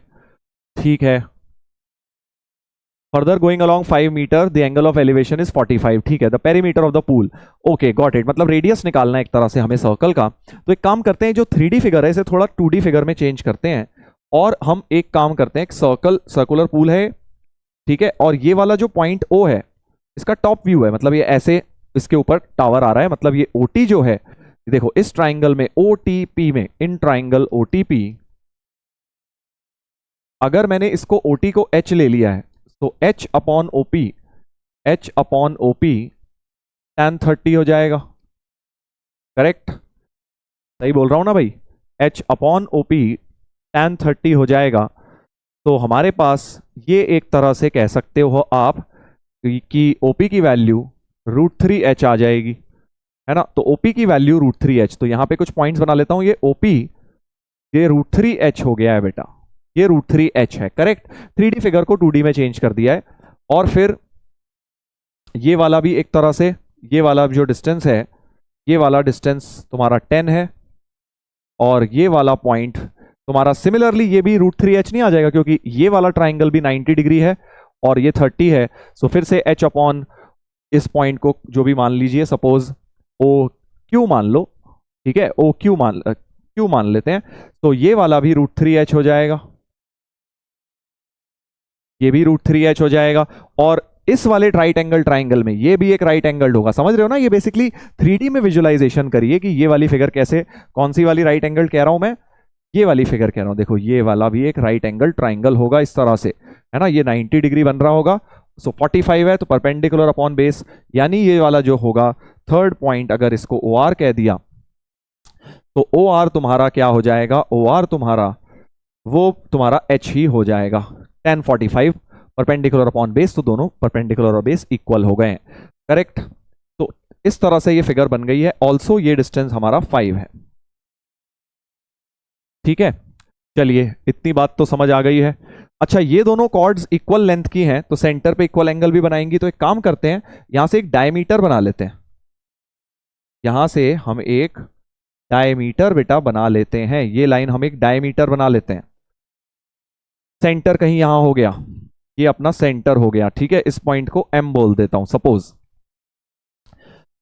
ठीक है। Further going along 5 metre the angle of elevation is 45, ठीक है, the perimeter of the pool, okay got it, मतलब रेडियस निकालना है एक तरह से हमें सर्कल का। तो एक काम करते हैं, जो 3D फिगर है इसे थोड़ा 2D फिगर में चेंज करते हैं, और हम एक काम करते हैं, एक सर्कुलर पूल है, ठीक है, और ये वाला जो पॉइंट O है इसका टॉप व्यू है, मतलब ये ऐसे इसके ऊपर टावर आ रहा है, मतलब ये OT जो है, देखो इस ट्राइंगल में OTP में, इन ट्राइंगल OTP, अगर मैंने इसको OT को H ले लिया है, तो H upon OP, H upon OP tan 30 हो जाएगा, करेक्ट, सही बोल रहा हूं ना भाई, H अपॉन OP tan 30 हो जाएगा। तो हमारे पास ये एक तरह से कह सकते हो आप कि OP की वैल्यू √3H आ जाएगी, है ना, तो OP की वैल्यू √3H, तो यहां पे कुछ पॉइंट्स बना लेता हूं, ये OP ये √3H हो गया है बेटा, ये √3H है, करेक्ट। 3D फिगर को 2D में चेंज कर दिया है, और फिर ये वाला भी एक तरह से, ये वाला जो डिस्टेंस है, ये वाला डिस्टेंस तुम्हारा 10 है, और ये वाला पॉइंट तुम्हारा सिमिलरली ये भी √3H नहीं आ जाएगा, क्योंकि ये वाला ट्राइंगल भी 90 डिग्री है और ये 30 है, सो फिर से H अपॉन इस पॉइंट को जो भी मान लीजिए, सपोज OQ मान लो, ठीक है, OQ Q मान लेते हैं, तो ये वाला भी √3H हो जाएगा, ये भी √3H हो जाएगा, और इस वाले राइट एंगल ट्राइंगल में ये भी एक राइट एंगल होगा, समझ रहे हो ना, ये बेसिकली 3D में विजुअलाइजेशन करिए कि ये वाली फिगर कैसे, कौन सी वाली राइट एंगल कह रहा हूं मैं, ये वाली फिगर कह रहा हूं, देखो ये वाला भी एक राइट एंगल ट्राइंगल होगा इस तरह से, है ना, ये 90 डिग्री बन रहा होगा, सो 45 है तो परपेंडिकुलर अपॉन बेस, यानी ये वाला जो होगा थर्ड पॉइंट, अगर इसको OR कह दिया तो OR तुम्हारा क्या हो जाएगा, OR तुम्हारा वो तुम्हारा H ही हो जाएगा, tan 45 परपेंडिकुलर अपॉन बेस, तो दोनों परपेंडिकुलर और बेस इक्वल हो गए हैं, करेक्ट। तो इस तरह से ये फिगर बन गई है, ऑल्सो ये डिस्टेंस हमारा 5 है, ठीक है। चलिए इतनी बात तो समझ आ गई है। अच्छा, ये दोनों कॉर्ड्स इक्वल लेंथ की हैं, तो सेंटर पे इक्वल एंगल भी बनाएंगी, तो एक काम करते हैं, यहां से एक डायमीटर बना लेते हैं, यहां से हम एक डायमीटर बेटा बना लेते हैं, ये लाइन हम एक डायमीटर बना लेते हैं, सेंटर कहीं यहां हो गया, ये अपना सेंटर हो गया, ठीक है, इस पॉइंट को M बोल देता हूं सपोज।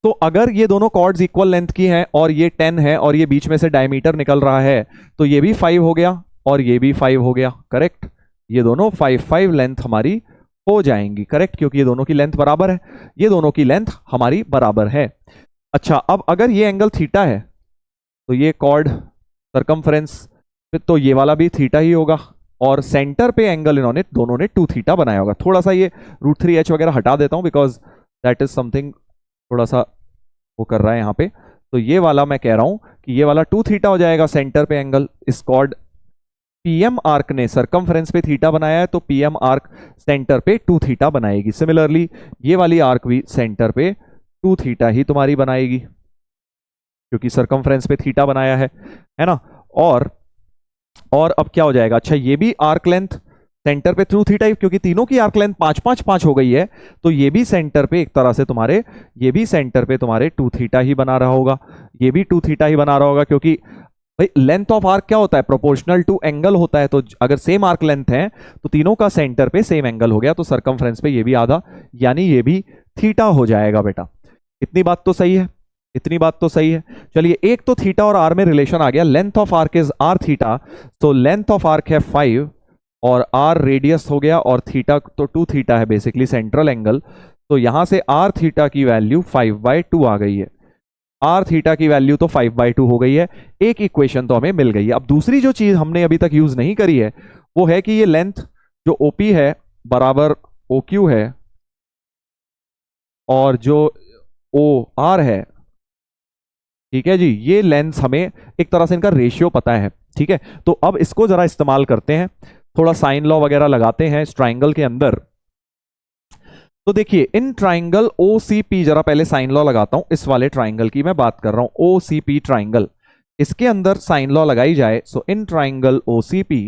तो अगर ये दोनों कॉर्ड्स इक्वल लेंथ की हैं और ये 10 है और ये बीच में से डायमीटर निकल रहा है, तो ये भी 5 हो गया और ये भी 5 हो गया, करेक्ट, ये दोनों 5 लेंथ हमारी हो जाएंगी, करेक्ट, क्योंकि ये दोनों की लेंथ बराबर है, ये दोनों की लेंथ हमारी बराबर है। अच्छा, अब अगर ये एंगल थीटा है, तो ये कॉर्ड सरकमफ्रेंस फिर तो ये वाला भी थीटा ही होगा, और सेंटर पे एंगल इन्होंने दोनों ने 2 थीटा बनाया होगा। थोड़ा सा ये √3h वगैरह हटा देता हूं बिकॉज दैट इज समथिंग थोड़ा सा वो कर रहा है यहाँ पे। तो ये वाला मैं कह रहा हूं कि ये वाला 2 थीटा हो जाएगा सेंटर पे एंगल। इस कॉर्ड पीएम आर्क ने सरकमफ्रेंस पे थीटा बनाया है, तो पीएम आर्क सेंटर पे 2 थीटा बनाएगी। सिमिलरली ये वाली आर्क भी सेंटर पे 2 थीटा ही तुम्हारी बनाएगी, क्योंकि सरकमफ्रेंस पे थीटा बनाया है ना। और अब क्या हो जाएगा, अच्छा ये भी आर्क लेंथ सेंटर पे 2 थीटा, क्योंकि तीनों की आर्क लेंथ 5-5-5 हो गई है, तो ये भी सेंटर पे एक तरह से तुम्हारे, ये भी सेंटर पे तुम्हारे 2 थीटा ही बना रहा होगा, ये भी 2 थीटा ही बना रहा होगा, क्योंकि भाई लेंथ ऑफ आर्क क्या होता है, प्रोपोर्शनल टू एंगल होता है। तो अगर सेम आर्क लेंथ है तो तीनों का सेंटर पे सेम एंगल हो गया, तो सरकमफ्रेंस पे ये भी आधा, यानी ये भी थीटा हो जाएगा बेटा। इतनी बात तो सही है, इतनी बात तो सही है। चलिए, एक तो थीटा और आर में रिलेशन आ गया, length of arc is R theta, तो लेंथ ऑफ आर्क है 5 और आर रेडियस हो गया, और थीटा तो 2 थीटा है बेसिकली सेंट्रल एंगल। तो यहां से आर थीटा की वैल्यू 5/2 आ गई है, आर थीटा की वैल्यू तो 5/2 हो गई है। एक इक्वेशन तो हमें मिल गई है। अब दूसरी जो चीज हमने अभी तक यूज नहीं करी है वो है कि ये लेंथ जो ओपी है बराबर OQ है, और जो ओ आर है, ठीक है जी, ये लेंस हमें एक तरह से इनका रेशियो पता है, ठीक है। तो अब इसको जरा इस्तेमाल करते हैं, थोड़ा साइन लॉ वगैरह लगाते हैं इस ट्राइंगल के अंदर। तो देखिए, इन ट्राइंगल OCP, जरा पहले साइन लॉ लगाता हूं, इस वाले ट्राइंगल की मैं बात कर रहा हूं, OCP ट्राइंगल, इसके अंदर साइन लॉ लगाई जाए। सो इन ट्राइंगल OCP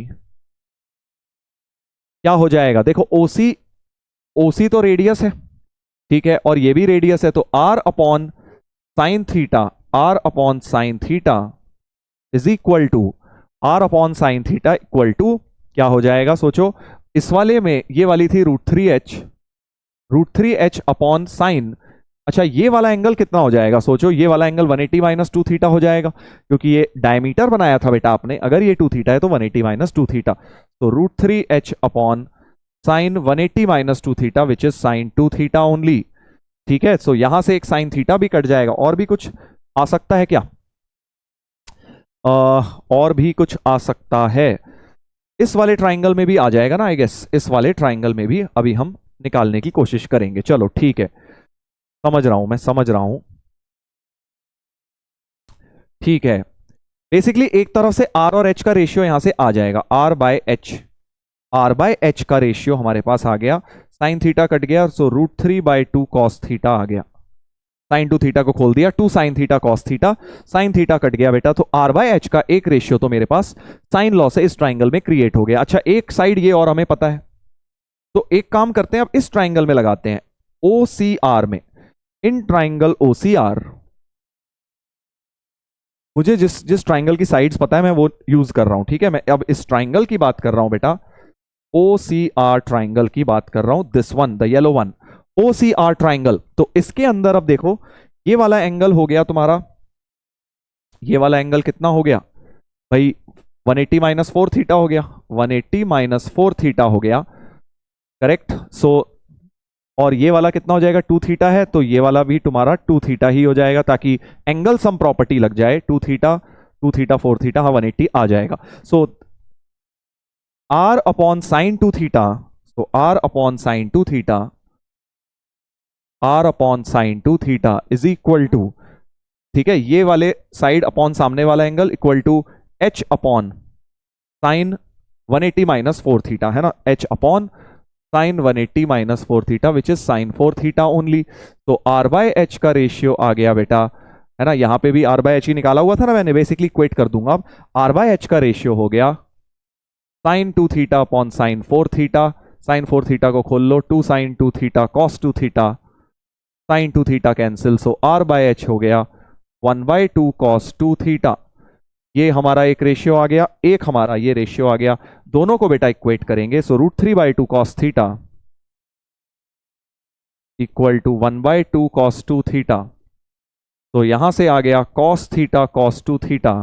क्या हो जाएगा, देखो OC तो रेडियस है, ठीक है, और ये भी रेडियस है, तो R upon sine theta, R upon sine theta is equal to, R upon sine theta equal to क्या हो जाएगा, सोचो। इस वाले में ये वाली थी √3h अपॉन साइन, अच्छा ये वाला एंगल कितना हो जाएगा, सोचो, ये वाला एंगल 180 - 2 थीटा हो जाएगा, क्योंकि ये डायमीटर बनाया था बेटा आपने, अगर ये 2 थीटा है तो 180 - 2 थीटा, तो √3h upon sine 180 - 2 theta which is sign 2 theta only, ठीक है। सो यहां से एक साइन थीटा भी कट जाएगा। और भी कुछ आ सकता है क्या, और भी कुछ आ सकता है, इस वाले ट्राइंगल में भी आ जाएगा ना, आई गेस इस वाले ट्राइंगल में भी अभी हम निकालने की कोशिश करेंगे। चलो ठीक है, समझ रहा हूं, मैं समझ रहा हूं, ठीक है। बेसिकली एक तरफ से R और H का रेशियो यहां से आ जाएगा, R/H का रेशियो हमारे पास आ गया, साइन थीटा कट गया, सो √3/2 कॉस थीटा आ गया, साइन 2 थीटा को खोल दिया, 2 sine theta cos theta, sine theta cut गया बेटा, तो R/H का एक रेशियो तो मेरे पास साइन लॉ से इस ट्राइंगल में क्रिएट हो गया। अच्छा, एक साइड ये और हमें पता है, तो एक काम करते हैं, अब इस ट्राइंगल में लगाते हैं OCR में, इन ट्राइंगल OCR, मुझे जिस ट्राइंगल की साइड्स पता है मैं वो यूज कर रहा हूं, ठीक है। मैं अब इस ट्राइंगल की बात कर रहा हूं बेटा, OCR ट्राइंगल की बात कर रहा हूं, this one, the yellow one, OCR triangle. तो इसके अंदर अब देखो, ये वाला एंगल हो गया तुम्हारा, ये वाला एंगल कितना हो गया भाई, 180 - 4 थीटा हो गया, 180 - 4 थीटा हो गया, करेक्ट। सो और ये वाला कितना हो जाएगा, 2 थीटा है, तो ये वाला भी तुम्हारा 2 थीटा ही हो जाएगा, ताकि एंगल सम प्रॉपर्टी लग जाए, 2 थीटा 4 थीटा, हाँ 180 आ जाएगा। So R upon sine 2 theta, तो R upon sine 2 theta, R upon sine 2 theta is equal to, ठीक है, ये वाले साइड अपॉन सामने वाला angle equal to H upon sine 180 - 4 theta, है ना, H upon sine 180 - 4 theta which is sine 4 theta only. तो R/H का रेशियो आ गया बेटा, है ना, यहां पे भी R/H ही निकाला हुआ था ना मैंने, बेसिकली इक्वेट कर दूंगा। अब R/H का रेशियो हो गया sine 2 theta upon sine 4 theta, sine 4 theta को खोल लो, 2 sine 2 theta cos 2 theta, sine 2 theta cancel, so R/H हो गया 1/2 कॉस 2 थीटा। ये हमारा एक रेशियो आ गया, एक हमारा ये रेशियो आ गया, दोनों को बेटा इक्वेट करेंगे, so √3/2 cos theta equal to 1/2 cos 2 theta. तो यहां से आ गया cos theta cos 2 theta,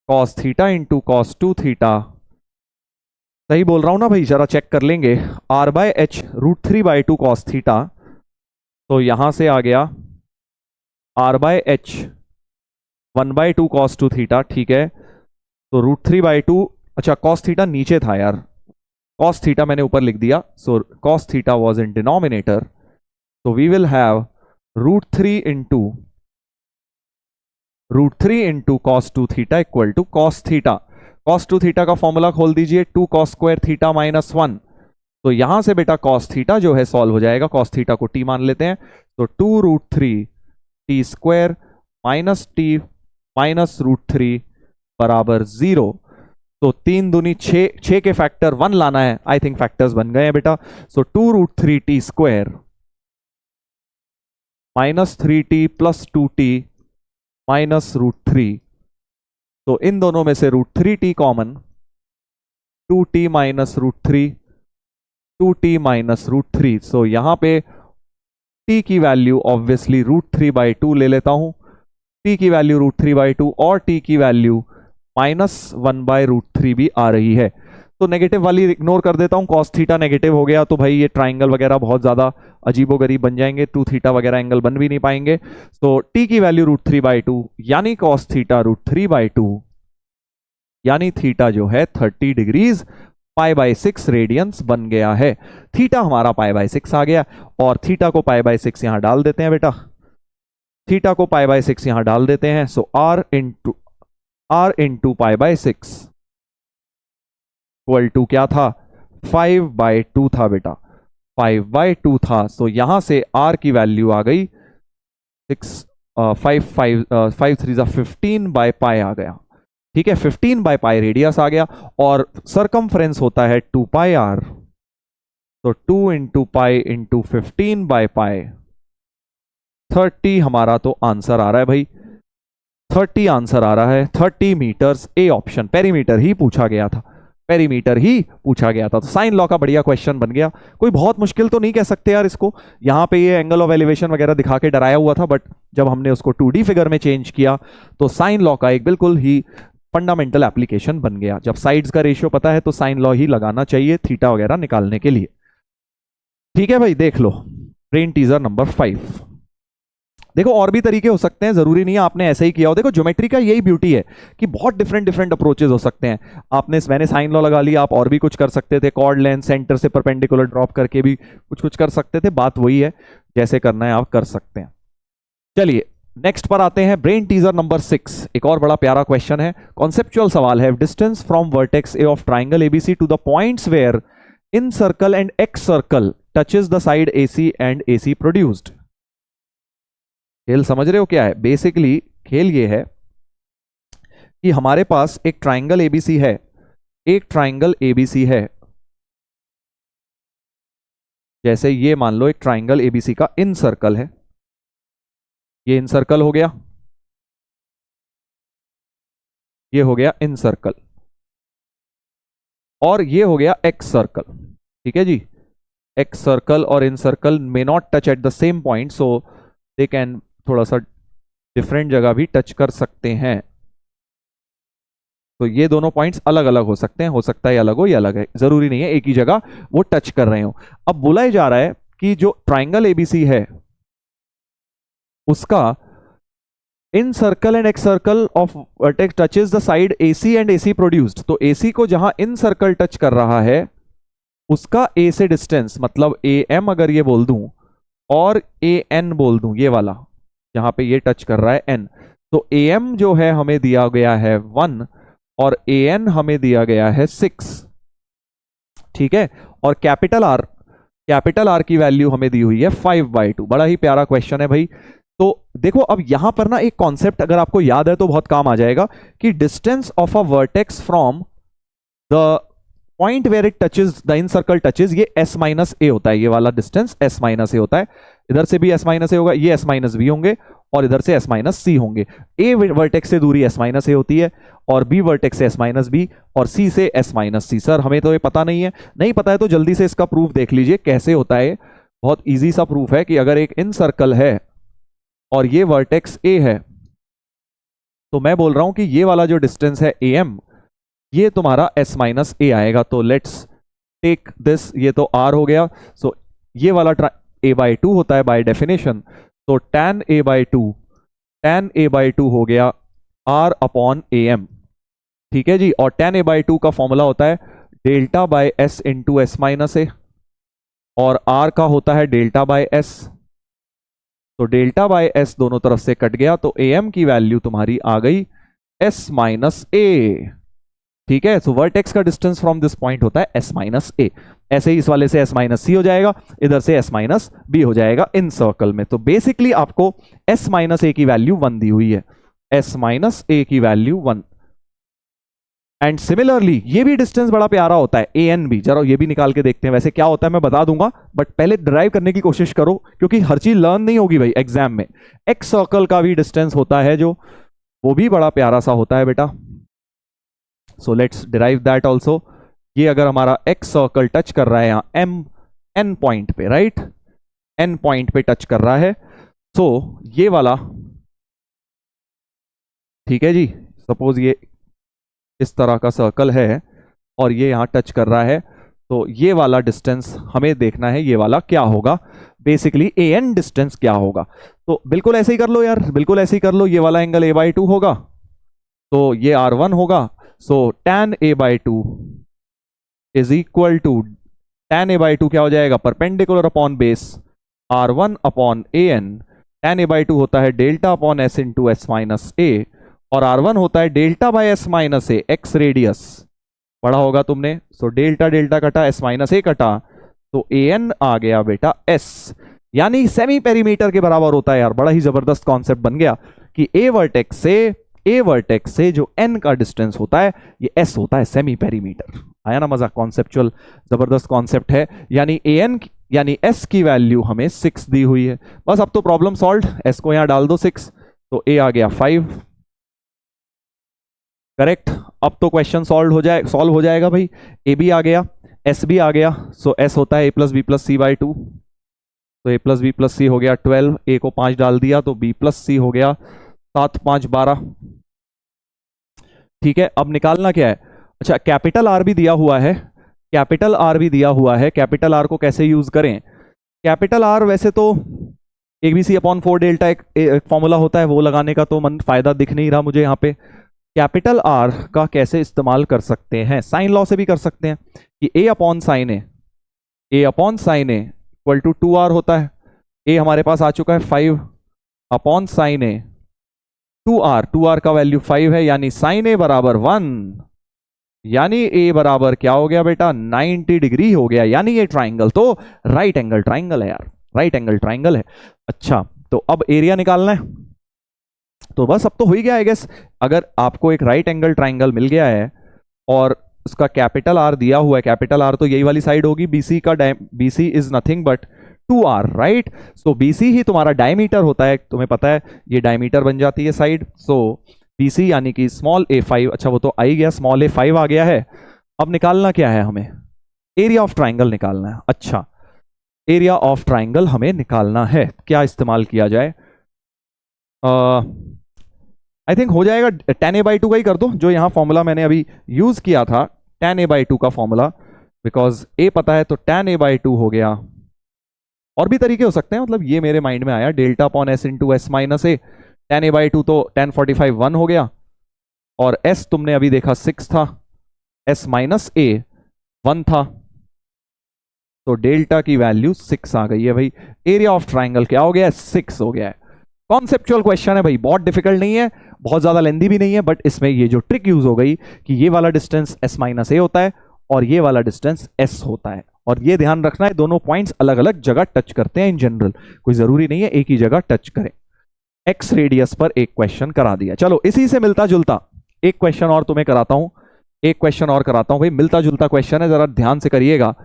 cos theta into cos 2 theta, सही बोल रहा हूं ना भाई, जरा चेक कर लेंगे, R/H √3/2 कॉस थीटा, तो यहां से आ गया R/H 1/2 कॉस 2 थीटा, ठीक है, तो √3/2, अच्छा कॉस थीटा नीचे था यार, कॉस थीटा मैंने ऊपर लिख दिया, so cos theta was in denominator, so we will have √3 into cos 2 theta equal to cos theta. cos 2 theta का फॉर्मूला खोल दीजिए, 2 cos स्क्वायर थीटा माइनस 1। तो यहां से बेटा cos थीटा जो है सॉल्व हो जाएगा, cos थीटा को t मान लेते हैं, तो 2√3 t square minus t minus √3 बराबर 0। तो 3 दूनी 6, 6 के फैक्टर 1 लाना है, आई थिंक फैक्टर्स बन गए हैं बेटा। सो 2√3 t square minus 3t plus 2t minus √3, तो इन दोनों में से √3t common, 2t minus √3, 2t minus √3, सो यहां पे t की वैल्यू ऑब्वियसली √3/2 ले लेता हूं, t की वैल्यू √3/2 और t की वैल्यू -1/√3 भी आ रही है। तो नेगेटिव वाली इग्नोर कर देता हूं, cos थीटा नेगेटिव हो गया तो भाई ये ट्राइंगल वगैरह बहुत ज्यादा अजीबोगरीब बन जाएंगे, 2 थीटा वगैरह एंगल बन भी नहीं पाएंगे। तो t की वैल्यू √3/2 यानी cos थीटा √3/2 यानी थीटा जो है 30 डिग्रीज π/6 रेडियंस बन गया है। थीटा हमारा π/6 आ गया, और थीटा को π/6 यहां डाल देते हैं बेटा, थीटा को π/6 यहां डाल देते हैं। सो r इंटू π/6 इक्वल टू क्या था, 5/2 था बेटा, 5/2 था। सो यहां से r की वैल्यू आ गई 5 3 15/π आ गया, ठीक है, 15/π रेडियस आ गया, और सरकमफ्रेंस होता है 2πr, तो 2 इंटू पाई इंटू 15/π 30 हमारा तो आंसर आ रहा है भाई, 30 आंसर आ रहा है, 30 मीटर्स, ए ऑप्शन। पेरीमीटर ही पूछा गया था, पेरीमीटर ही पूछा गया था, तो साइन लॉ का बढ़िया क्वेश्चन बन गया। कोई बहुत मुश्किल तो नहीं कह सकते यार इसको, यहां पे ये एंगल ऑफ एलिवेशन वगैरह दिखा के डराया हुआ था, बट जब हमने उसको 2D फिगर में चेंज किया तो साइन लॉ का एक बिल्कुल ही फंडामेंटल एप्लीकेशन बन गया। जब साइड्स का रेशियो पता है तो साइन लॉ ही लगाना चाहिए थीटा वगैरह निकालने के लिए। ठीक है भाई, देख लो ब्रेन टीजर नंबर 5। देखो और भी तरीके हो सकते हैं, जरूरी नहीं है आपने ऐसे ही किया हो। देखो ज्योमेट्री का यही ब्यूटी है कि बहुत डिफरेंट अप्रोचेस हो सकते हैं। मैंने साइन लॉ लगा लिया, आप और भी कुछ कर सकते थे, कॉर्ड लेंथ सेंटर से परपेंडिकुलर ड्रॉप करके भी कुछ कर सकते थे। बात वही है, जैसे करना है आप कर सकते हैं। चलिए नेक्स्ट पर आते हैं, ब्रेन टीजर नंबर 6। एक और बड़ा प्यारा क्वेश्चन है, कॉन्सेप्चुअल सवाल है। Distance from vertex A of triangle ABC to the points where incircle and excircle touches the side AC and AC produced. खेल समझ रहे हो क्या है? बेसिकली खेल ये है कि हमारे पास एक ट्राइंगल एबीसी है, एक ट्राइंगल एबीसी है, जैसे ये मान लो एक ट्राइंगल एबीसी का इन सर्कल है, ये इन सर्कल हो गया, ये हो गया इन सर्कल, और ये हो गया एक्स सर्कल। ठीक है जी, एक्स सर्कल और incircle may not touch at the same point, so they can थोड़ा सा डिफरेंट जगह भी टच कर सकते हैं। तो ये दोनों पॉइंट्स अलग अलग हो सकते हैं, हो सकता है अलग हो या अलग है, जरूरी नहीं है एक ही जगह वो टच कर रहे हो। अब बोला जा रहा है कि जो ट्राइंगल एबीसी है उसका incircle and excircle of vertex touches the side AC and AC produced. तो एसी को जहां इन सर्कल टच कर रहा है उसका ए से डिस्टेंस, मतलब ए एम अगर ये बोल दूं और ए एन बोल दूं, ये वाला जहां पे ये टच कर रहा है एन, तो ए एम जो है हमें दिया गया है 1 और ए एन हमें दिया गया है 6। ठीक है, और कैपिटल आर की वैल्यू हमें दी हुई है 5/2। बड़ा ही प्यारा क्वेश्चन है भाई। तो देखो अब यहां पर ना एक कॉन्सेप्ट अगर आपको याद है तो बहुत काम आ जाएगा कि distance of a vertex from the point where it touches the incircle touches, ये s माइनस ए होता है, ये वाला डिस्टेंस s माइनस ए होता है। इधर से भी s माइनस ए होगा, ये s माइनस बी होंगे, और इधर से s माइनस सी होंगे। a वर्टेक्स से दूरी s माइनस ए होती है, और b वर्टेक्स से s माइनस बी, और c से s माइनस सी। सर हमें तो ये पता नहीं है, नहीं पता है तो जल्दी से इसका प्रूफ देख लीजिए कैसे होता है। बहुत ईजी सा प्रूफ है कि अगर एक इन सर्कल है और ये वर्टेक्स a है, तो मैं बोल रहा हूं कि ये वाला जो डिस्टेंस है am, ये तुम्हारा s माइनस ए आएगा। तो लेट्स टेक दिस, ये तो r हो गया, सो ये वाला a/2 होता है बाय डेफिनेशन, तो tan a/2 हो गया r अपॉन am। ठीक है जी। और tan a/2 का फॉर्मूला होता है delta by S into s minus a, और r का होता है डेल्टा बाय एस। तो डेल्टा बाय एस दोनों तरफ से कट गया, तो am की वैल्यू तुम्हारी आ गई s माइनस ए। ठीक है, सो वर्टेक्स का डिस्टेंस फ्रॉम दिस पॉइंट होता है s माइनस ए। ऐसे ही इस वाले से s माइनस सी हो जाएगा, इधर से s माइनस बी हो जाएगा इन सर्कल में। तो बेसिकली आपको s माइनस ए की वैल्यू 1 दी हुई है, s माइनस ए की वैल्यू 1। एंड सिमिलरली ये भी डिस्टेंस बड़ा प्यारा होता है ए एन बी, जरा ये भी निकाल के देखते हैं। वैसे क्या होता है मैं बता दूंगा, बट पहले ड्राइव करने की कोशिश करो, क्योंकि हर चीज लर्न नहीं होगी भाई एग्जाम में। एक्स सर्कल का भी डिस्टेंस होता है जो, वो भी बड़ा प्यारा सा होता है बेटा। So let's derive that also. ये अगर हमारा एक्स सर्कल टच कर रहा है यहाँ एम एन पॉइंट पे, राइट, एन पॉइंट पे टच कर रहा है, सो ये वाला, ठीक है जी, सपोज ये इस तरह का सर्कल है और ये यहां टच कर रहा है, तो ये वाला डिस्टेंस हमें देखना है, ये वाला क्या होगा, बेसिकली ए एन डिस्टेंस क्या होगा। तो बिल्कुल ऐसे ही कर लो यार, बिल्कुल ऐसे ही कर लो। ये वाला एंगल a/2 होगा, तो ये r1 होगा। So tan a/2 is equal to, tan a/2 क्या हो जाएगा, perpendicular upon base r1 upon a n. tan a/2 होता है delta upon s into s minus a, और r1 होता है delta by s minus a, ex radius पढ़ा होगा तुमने। सो डेल्टा डेल्टा कटा, एस माइनस ए कटा, तो ए एन आ गया बेटा एस, यानी सेमी पेरीमीटर के बराबर होता है यार। बड़ा ही जबरदस्त कॉन्सेप्ट बन गया कि ए वर्टेक्स से जो एन का डिस्टेंस होता है ये एस होता है, सेमी पेरीमीटर। आया ना मजा, कॉन्सेप्चुअल जबरदस्त कॉन्सेप्ट है। यानी ए एन यानी एस की वैल्यू हमें 6 दी हुई है। बस अब तो प्रॉब्लम सॉल्व, एस को यहां डाल दो 6, तो ए आ गया 5, करेक्ट। अब तो क्वेश्चन सॉल्व हो जाएगा भाई। ए भी आ गया, एस भी आ गया, सो एस होता है a plus b plus c by 2, तो a plus b plus c हो गया 12, ए को 5 डाल दिया तो बी प्लस सी हो गया 7 5 12। ठीक है, अब निकालना क्या है, अच्छा कैपिटल आर भी दिया हुआ है, कैपिटल आर भी दिया हुआ है। कैपिटल आर को कैसे यूज करें, कैपिटल आर वैसे तो A B C upon 4 delta एक फॉर्मूला होता है, वो लगाने का तो मन फायदा दिख नहीं रहा मुझे यहाँ पे। कैपिटल आर का कैसे इस्तेमाल कर सकते हैं, साइन लॉ से भी कर सकते हैं कि a upon sine A equal to 2r होता है। ए हमारे पास आ चुका है 5 अपॉन साइन ए 2r का वैल्यू 5 है, यानी साइन ए बराबर 1, यानी ए बराबर क्या हो गया बेटा 90 डिग्री हो गया। यानी ये ट्राइंगल तो राइट एंगल ट्राइंगल है यार, राइट एंगल ट्राइंगल है। अच्छा, तो अब एरिया निकालना है, तो बस अब तो हो ही गया आई गेस। अगर आपको एक राइट एंगल ट्राइंगल मिल गया है और उसका कैपिटल आर दिया हुआ है, कैपिटल आर तो यही वाली साइड होगी, बीसी का BC is nothing but 2r, right. So BC ही तुम्हारा डायमीटर होता है, तुम्हें पता है ये डायमीटर बन जाती है साइड। सो बीसी यानी कि स्मॉल a5, अच्छा वो तो आ ही गया, स्मॉल a5 आ गया है। अब निकालना क्या है हमें, एरिया ऑफ ट्राइंगल निकालना है। अच्छा, एरिया ऑफ ट्राइंगल हमें निकालना है, क्या इस्तेमाल किया जाए, आई थिंक हो जाएगा tan a/2 का ही कर दो, जो यहाँ फॉर्मूला मैंने अभी यूज किया था tan a/2 का फॉर्मूला, बिकॉज a पता है तो tan a/2 हो गया। और भी तरीके हो सकते हैं, मतलब ये मेरे माइंड में आया, delta upon s into s minus a, tan a/2 तो tan 45 1 हो गया, और s तुमने अभी देखा 6 था, s माइनस ए 1 था, तो डेल्टा की वैल्यू 6 आ गई है भाई। एरिया ऑफ ट्राइंगल क्या हो गया है, 6 हो गया है। कॉन्सेप्चुअल क्वेश्चन है भाई, बहुत डिफिकल्ट नहीं है, बहुत ज्यादा लेंदी भी नहीं है, बट इसमें ये जो ट्रिक यूज हो गई कि ये वाला डिस्टेंस s माइनस ए होता है और ये वाला डिस्टेंस s होता है, और ये ध्यान रखना है दोनों पॉइंट्स अलग अलग जगह टच करते हैं इन जनरल, कोई जरूरी नहीं है एक ही जगह टच करें। एक्स रेडियस पर एक क्वेश्चन करा दिया, चलो इसी से मिलता जुलता एक क्वेश्चन और तुम्हें कराता हूं, एक क्वेश्चन और कराता हूं भाई, मिलता जुलता क्वेश्चन है, जरा ध्यान से करिएगा।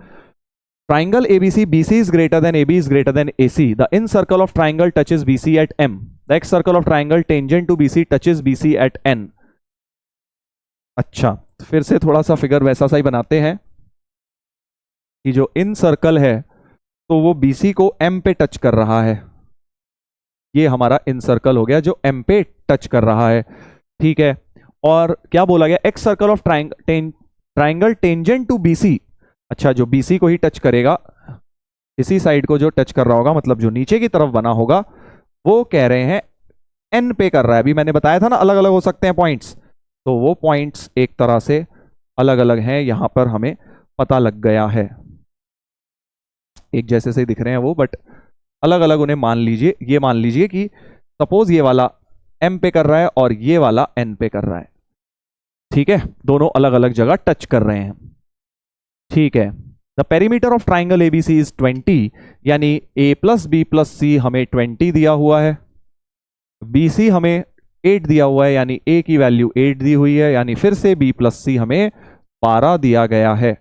Triangle ABC, BC is greater than AB is greater than AC. The inner circle of triangle touches BC at M. The X circle of triangle tangent to BC touches BC at N. अच्छा, फिर से थोड़ा सा figure वैसा सा ही बनाते हैं कि जो इन सर्कल है तो वो BC को M पे टच कर रहा है, ये हमारा इन सर्कल हो गया जो M पे टच कर रहा है, ठीक है। और क्या बोला गया, X circle of triangle tangent to BC, अच्छा जो BC को ही टच करेगा, इसी साइड को जो टच कर रहा होगा, मतलब जो नीचे की तरफ बना होगा, वो कह रहे हैं N पे कर रहा है। अभी मैंने बताया था ना अलग अलग हो सकते हैं पॉइंट्स, तो वो पॉइंट्स एक तरह से अलग अलग हैं, यहां पर हमें पता लग गया है। एक जैसे से दिख रहे हैं वो, बट अलग अलग उन्हें मान लीजिए। ये मान लीजिए कि सपोज ये वाला m पे कर रहा है और ये वाला n पे कर रहा है, ठीक है, दोनों अलग अलग जगह टच कर रहे हैं, ठीक है। The perimeter of triangle ABC is 20, यानी a प्लस बी प्लस सी हमें 20 दिया हुआ है, BC हमें 8 दिया हुआ है, यानी a की वैल्यू 8 दी हुई है, यानी फिर से b प्लस सी हमें 12 दिया गया है,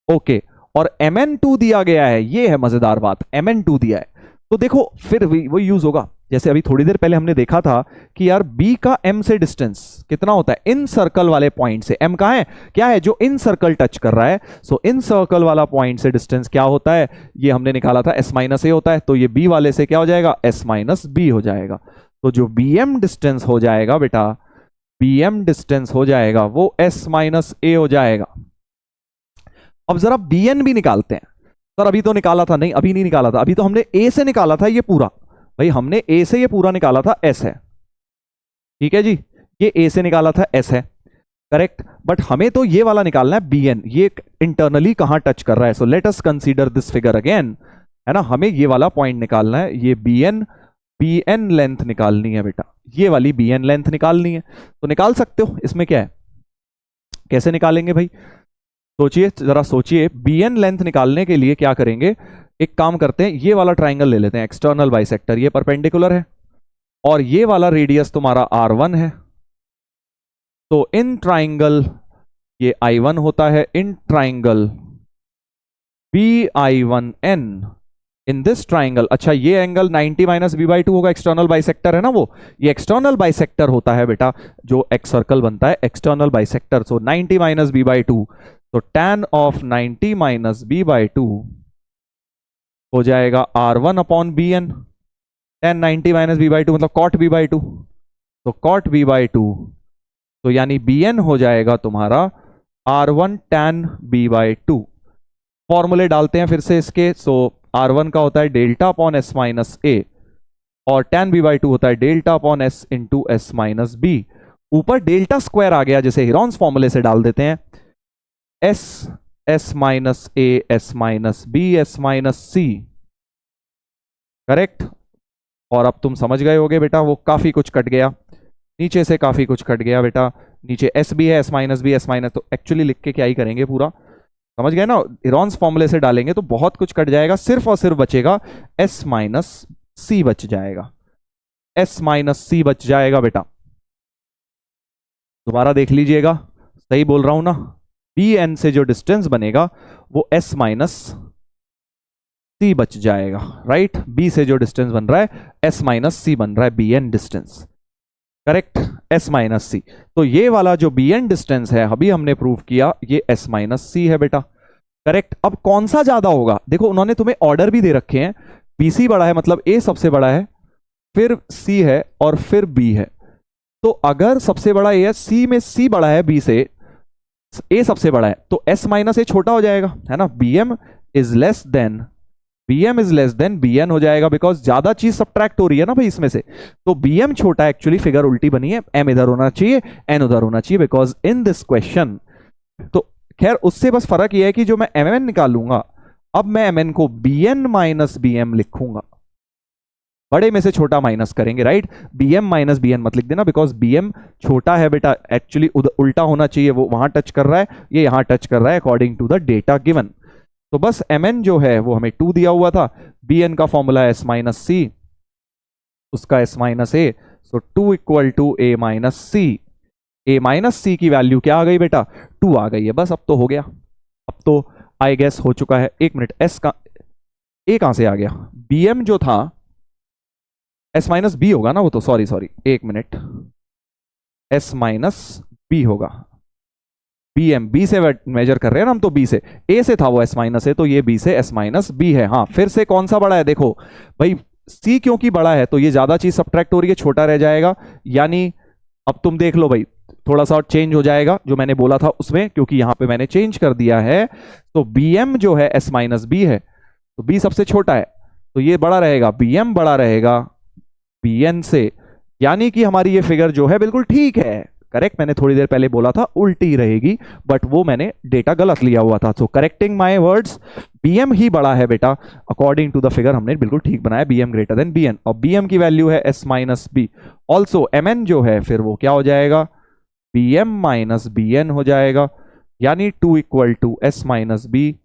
ओके। और mn2 दिया गया है, ये है मजेदार बात, mn2 दिया है। तो देखो फिर वो यूज होगा, जैसे अभी थोड़ी देर पहले हमने देखा था कि यार b का m से डिस्टेंस कितना होता है, इन सर्कल वाले पॉइंट से। m कहां है, क्या है, जो इन सर्कल टच कर रहा है। सो इन सर्कल वाला पॉइंट से डिस्टेंस क्या होता है, ये हमने निकाला था s माइनस ए होता है, तो ये b वाले से क्या हो जाएगा, s माइनस बी हो जाएगा। तो जो bm डिस्टेंस हो जाएगा बेटा, bm डिस्टेंस हो जाएगा वो s माइनस ए हो जाएगा। अब जरा bn भी निकालते हैं। सर अभी तो निकाला था, नहीं अभी नहीं निकाला था, अभी तो हमने a से निकाला था ये पूरा, भाई हमने a से ये पूरा निकाला था, s है, ठीक है जी, ये a से निकाला था, s है, करेक्ट। बट हमें तो ये वाला निकालना है bn, ये इंटरनली कहां टच कर रहा है। So let us consider this figure again, है ना, हमें ये वाला पॉइंट निकालना है, ये bn लेंथ निकालनी है बेटा, ये वाली bn लेंथ निकालनी है। तो निकाल सकते हो, इसमें क्या है, कैसे निकालेंगे भाई, सोचिए जरा सोचिए। bn लेंथ निकालने के लिए क्या करेंगे, एक काम करते हैं, ये वाला ट्राइंगल ले लेते हैं, एक्सटर्नल बाइसेक्टर, ये परपेंडिकुलर है और ये वाला रेडियस तुम्हारा r1 है। तो इन ट्राइंगल ये I1 होता है, in triangle BI1N in this triangle, अच्छा ये एंगल 90 माइनस b/2 होगा, एक्सटर्नल बाइसेक्टर है ना वो, ये एक्सटर्नल बाइसेक्टर होता है बेटा, जो एक्स सर्कल बनता है एक्सटर्नल बाइसेक्टर। सो 90 माइनस b/2, तो tan ऑफ 90 माइनस b/2 हो जाएगा r1 upon bn, tan 90 minus b/2 मतलब cot b/2, तो cot b/2, तो यानी bn हो जाएगा तुम्हारा r1 tan b/2। फॉर्मूले डालते हैं फिर से इसके। सो r1 का होता है delta upon s minus a और tan b/2 होता है delta upon s into s minus b. ऊपर डेल्टा स्क्वायर आ गया, जैसे हिरॉन्स फॉर्मूले से डाल देते हैं, s minus a s minus B s minus c, correct. और अब तुम समझ गए होगे बेटा, वो काफी कुछ कट गया नीचे से, काफी कुछ कट गया बेटा, नीचे s भी है, s minus B s minus, तो एक्चुअली लिख के क्या ही करेंगे पूरा, समझ गए ना, हिरॉन्स फॉर्मूले से डालेंगे तो बहुत कुछ कट जाएगा, सिर्फ और सिर्फ बचेगा s माइनस सी बच जाएगा, s माइनस सी बच जाएगा बेटा। दोबारा देख लीजिएगा, सही बोल रहा हूं ना, bn से जो डिस्टेंस बनेगा वो s माइनस सी बच जाएगा, राइट। b से जो डिस्टेंस बन रहा है s माइनस सी बन रहा है, bn distance, correct, s minus c. तो ये वाला जो bn डिस्टेंस है अभी हमने प्रूव किया, ये s माइनस सी है बेटा, करेक्ट। अब कौन सा ज्यादा होगा, देखो उन्होंने तुम्हें ऑर्डर भी दे रखे हैं, bc बड़ा है मतलब a सबसे बड़ा है, फिर c है और फिर b है। तो अगर सबसे बड़ा a है, c में c बड़ा है b से, a सबसे बड़ा है, तो s माइनस a छोटा हो जाएगा, है ना, bm is less then bn हो जाएगा, बिकॉज ज्यादा चीज सब्ट्रैक्ट हो रही है ना भाई इसमें से, तो bm छोटा, एक्चुअली फिगर उल्टी बनी है, m इधर होना चाहिए n उधर होना चाहिए, बिकॉज इन दिस क्वेश्चन। तो खैर उससे बस फर्क यह है कि जो मैं mn निकालूंगा, अब मैं mn को bn माइनस bm लिखूंगा, बड़े में से छोटा माइनस करेंगे, राइट। bm माइनस bn मत लिख देना, बिकॉज bm छोटा है बेटा, एक्चुअली उल्टा होना चाहिए, वो वहां टच कर रहा है, ये यहां टच कर रहा है according to the data given. तो बस mn जो है वो हमें 2 दिया हुआ था, bn का फॉर्मूला है s माइनस सी, उसका s minus a, so 2 equal to a minus c. a minus c की वैल्यू क्या आ गई बेटा, 2 आ गई है, बस अब तो हो गया, अब तो आई गेस हो चुका है। एक मिनट, s का a कहां से आ गया, bm जो था s माइनस बी होगा ना वो, तो सॉरी एक मिनट, s माइनस बी होगा, bm b से मेजर कर रहे हैं ना हम, तो b से, a से था वो s माइनस है, तो ये b से s माइनस b है। हाँ फिर से कौन सा बड़ा है, देखो भाई c क्योंकि बड़ा है तो ये ज्यादा चीज सब्ट्रैक्ट हो रही है, छोटा रह जाएगा, यानी अब तुम देख लो भाई, थोड़ा सा और चेंज हो जाएगा जो मैंने बोला था उसमें, क्योंकि यहां पे मैंने चेंज कर दिया है। तो bm जो है s माइनस बी है, तो b सबसे छोटा है, तो ये बड़ा रहेगा, bm बड़ा रहेगा bn से, यानी कि हमारी ये फिगर जो है बिल्कुल ठीक है, करेक्ट, मैंने थोड़ी देर पहले बोला था उल्टी रहेगी, बट वो मैंने डेटा गलत लिया हुआ था। सो करेक्टिंग माय वर्ड्स, bm ही बड़ा है बेटा, अकॉर्डिंग टू द फिगर हमने बिल्कुल ठीक बनाया, bm ग्रेटर देन bn, और bm की वैल्यू है s minus B. Also mn जो है फिर वो क्या हो जाएगा, bm माइनस bn हो जाएगा, यानी 2 equal to s minus b